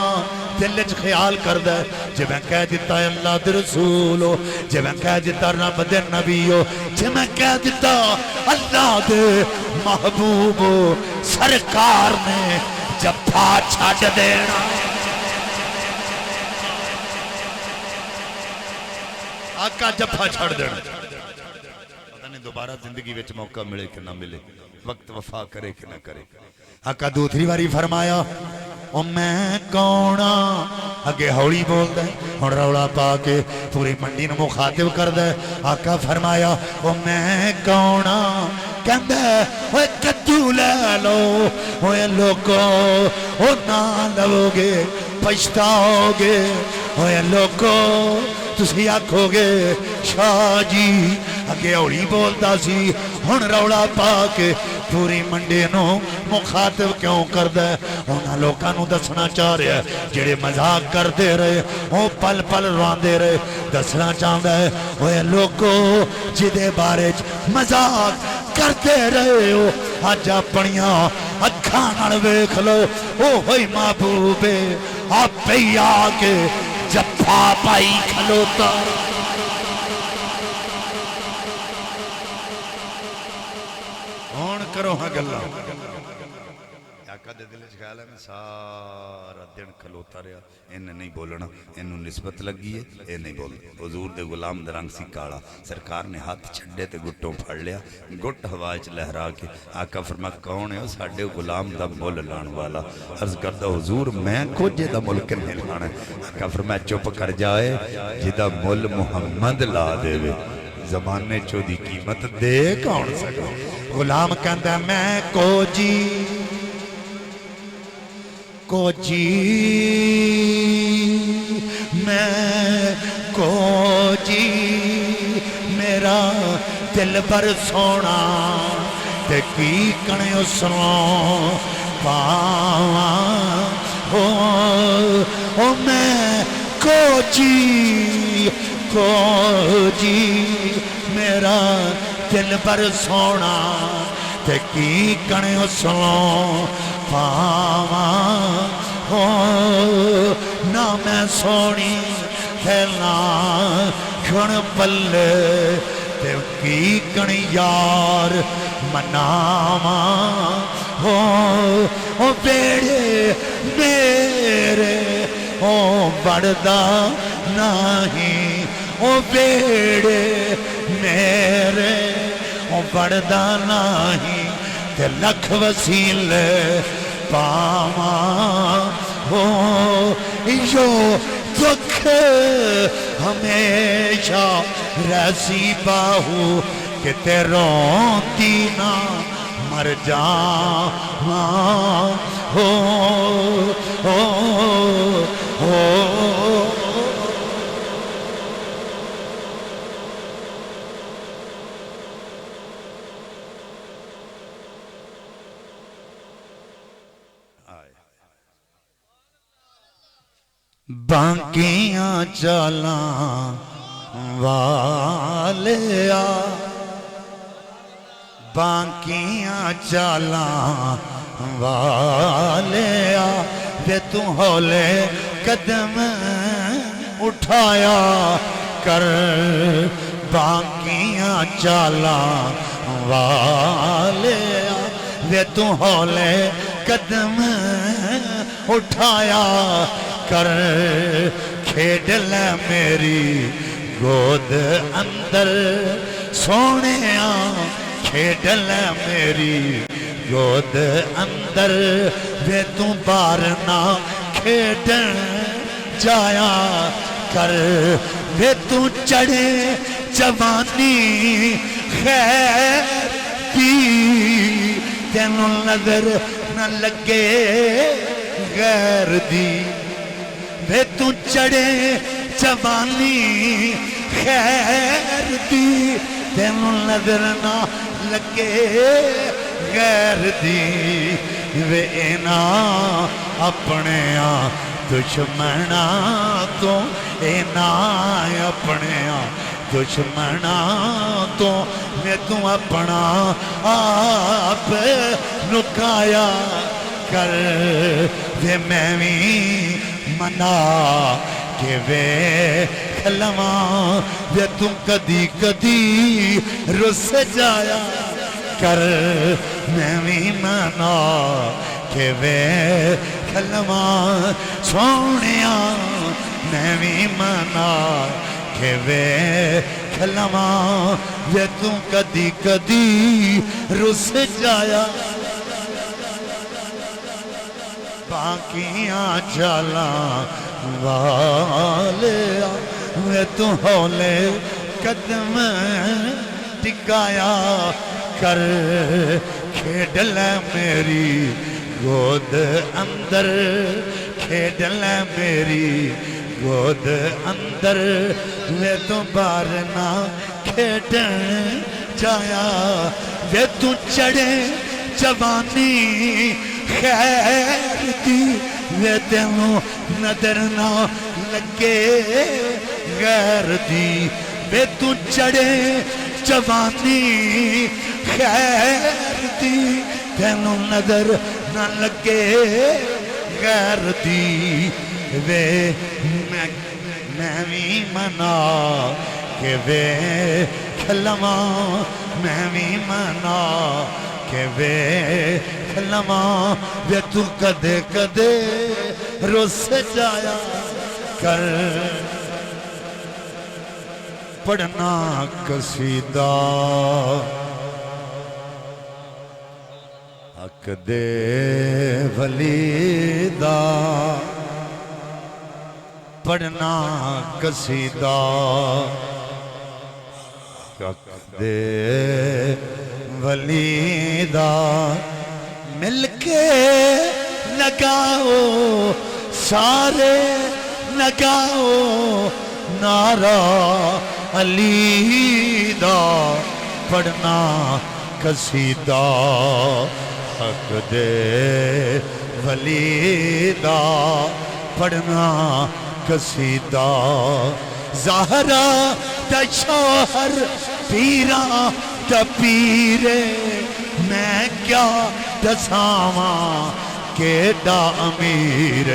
دل وچ خیال کر دے جے میں کہہ دیتا ہے اللہ دے رسول ہو جے میں کہہ دیتا رب دے نبی ہو جے میں کہہ دیتا اللہ دے محبوب ہو سرکار نے جفا چھڈ دینا آقا جفا چھڑ دینا پتہ نہیں دوبارہ زندگی وچ موقع ملے کہ نہ ملے وقت وفا کرے کہ نہ کرے آقا دوسری باری فرمایا او میں کونا اگے ہولی بول دے ہن رولا پا کے پوری منڈی نو مخاطب کر دے آقا فرمایا او میں کونا کہندے اوے کدو لے لو اوے لوکو او نہ لو گے پچھتاؤ گے اوے لوکو تسی آکھو گے شاہ جی اگے ہولی بولتا سی ہن رولا پا کے پوری منڈی نو مخاطب کیوں کر دے انہاں لوکاں نو دسنا چاہ رہے ہیں جڑے مذاق کرتے رہے وہ پل پل رواندے رہے دسنا چاہتا ہے اوے لوکو جدے بارے مذاق کرتے رہے ہو اج اپنیاں اکھاں نال ویکھ لو او ہوئی محبوب آپ ہی آ کے جفا پائی کھلوتا ہون کرو ہاں گلا آقا دے دل وچ خیال ہے میں سارا دن کھلوتا رہا انہیں نہیں بولنا انہوں نسبت لگی ہے اے نہیں بول حضور دے غلام دے رنگ سی کالا سرکار نے ہاتھ چھڑے تے گٹوں پھڑ لیا گٹ ہوا وچ لہرا کے آقا فرما کون ہے او ساڈے غلام دا مول لان والا عرض کردا حضور میں کوجے دا مل کنے لانا آقا فرما چپ کر جائے جدا مول محمد لا دے وے زمانے چو دی قیمت دے کون سکو غلام کہندا میں کو جی میں کو جی میرا دل بر سونا تے کی کنے اسروں پاواں او میں کو جی میرا دل بر سونا تے کی کنے اسروں پاواں نہ میں سونی کھیلنا کھن پلے تے کی کڑی یار مناواں او بیڑے میرے او بڑدا نہیں او بیڑے میرے او بڑدا نہیں تے لکھ وسیلے پاواں ہو یو دکھ ہمیشہ رسی باہو کہ تے رونتی نہ مر جاواں ہو باقیاں چالاں والیا باقیاں چالاں والیا وے تو ہولے قدم اٹھایا کر باقیاں چالاں والیا وے تو ہولے قدم اٹھایا کر کھیڈ لے میری گود اندر سونیاں کھیڈ لے میری گود اندر وے تو بار نہ کھیڈن جایا کر وے تو چڑھے جوانی خیر کی تینوں نظر نہ لگے غیر دی وے تو چڑھے جوانی خیر دی تینوں نظر نہ لگے غیر دی وے اینا اپنے دشمنا تو اینا اپنے دشمنا تو میں تو اپنا آپ نکایا کر وے میں بھی منا کہ وے کھلواں وے تم کدی کدی رس جایا کر میں بھی منا کہ وے کھلواں سونیاں میں بھی منا کہ وے کھلواں وے تم کدی کدی رس جایا باقیاں چالاں والیا وے تو ہولے قدم ٹکایا کر کھیڈ لے میری گود اندر کھیڈ لے میری گود اندر وے تو بار نہ کھیڈن جایا وے تو چڑھے جوانی خیر دی وے تینوں نظر نہ لگے غیر دی وے تو چڑھے جوانی خیر دی تینوں نظر نہ لگے غیر دی وے میں بھی منا کہ وے کھلواں میں بھی منا کہ وے کھلواں وے تو کدے کدے رس جایا کر پڑھنا قصیدہ حق دے ولی دا پڑھنا قصیدہ حق دے ولی دا مل کے لگاؤ سارے لگاؤ نعرہ علی دا پڑھنا قصیدہ حق دے ولی دا پڑھنا قصیدہ زہرا دا شوہر پیرا دا پیرے میں کیا دساواں کیڈا امیر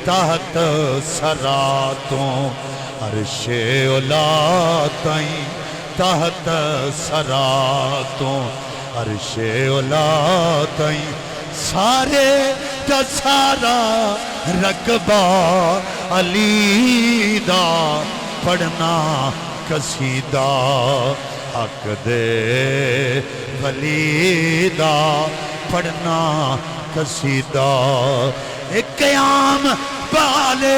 تحت سراتوں عرش اولا تائیں تحت سراتوں عرش اولا تائیں سارے دا سارا رقبہ علی دا پڑھنا قصیدہ حق دے ولی دا پڑھنا قصیدہ ایک قیام پالے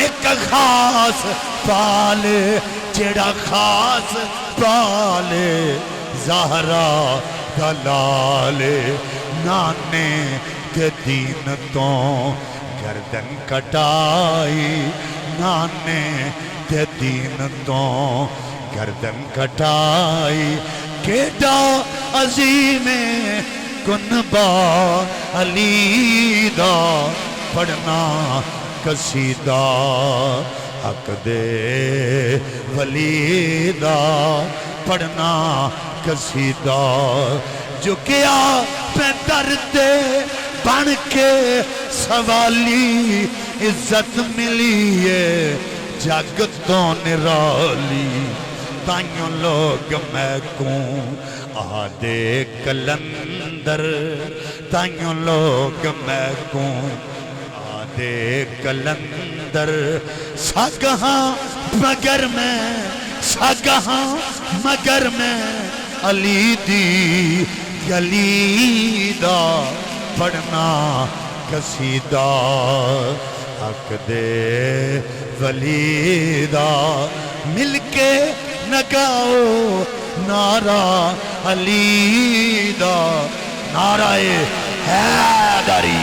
ایک خاص پالے جڑا خاص پالے زہرا دلالے نانے کے دین تو گردن کٹائی نانے کے دین تو گردن کٹائی کیڈا عظیم کنبا علی دا پڑھنا قصیدہ حق دے ولی دا پڑھنا قصیدہ جو کیا پہ درد بن کے سوالی عزت ملی ہے جگ تو نرالی تائیوں لوگ میں کوں آدھے کلندر تائیوں لوگ میں کوں آدھے کلندر ساگہاں مگر میں علی دی گلی دا پڑھنا قصیدہ حق دے ولی دا مل کے نگاؤ نعرہ علی دا نعرہ حیدری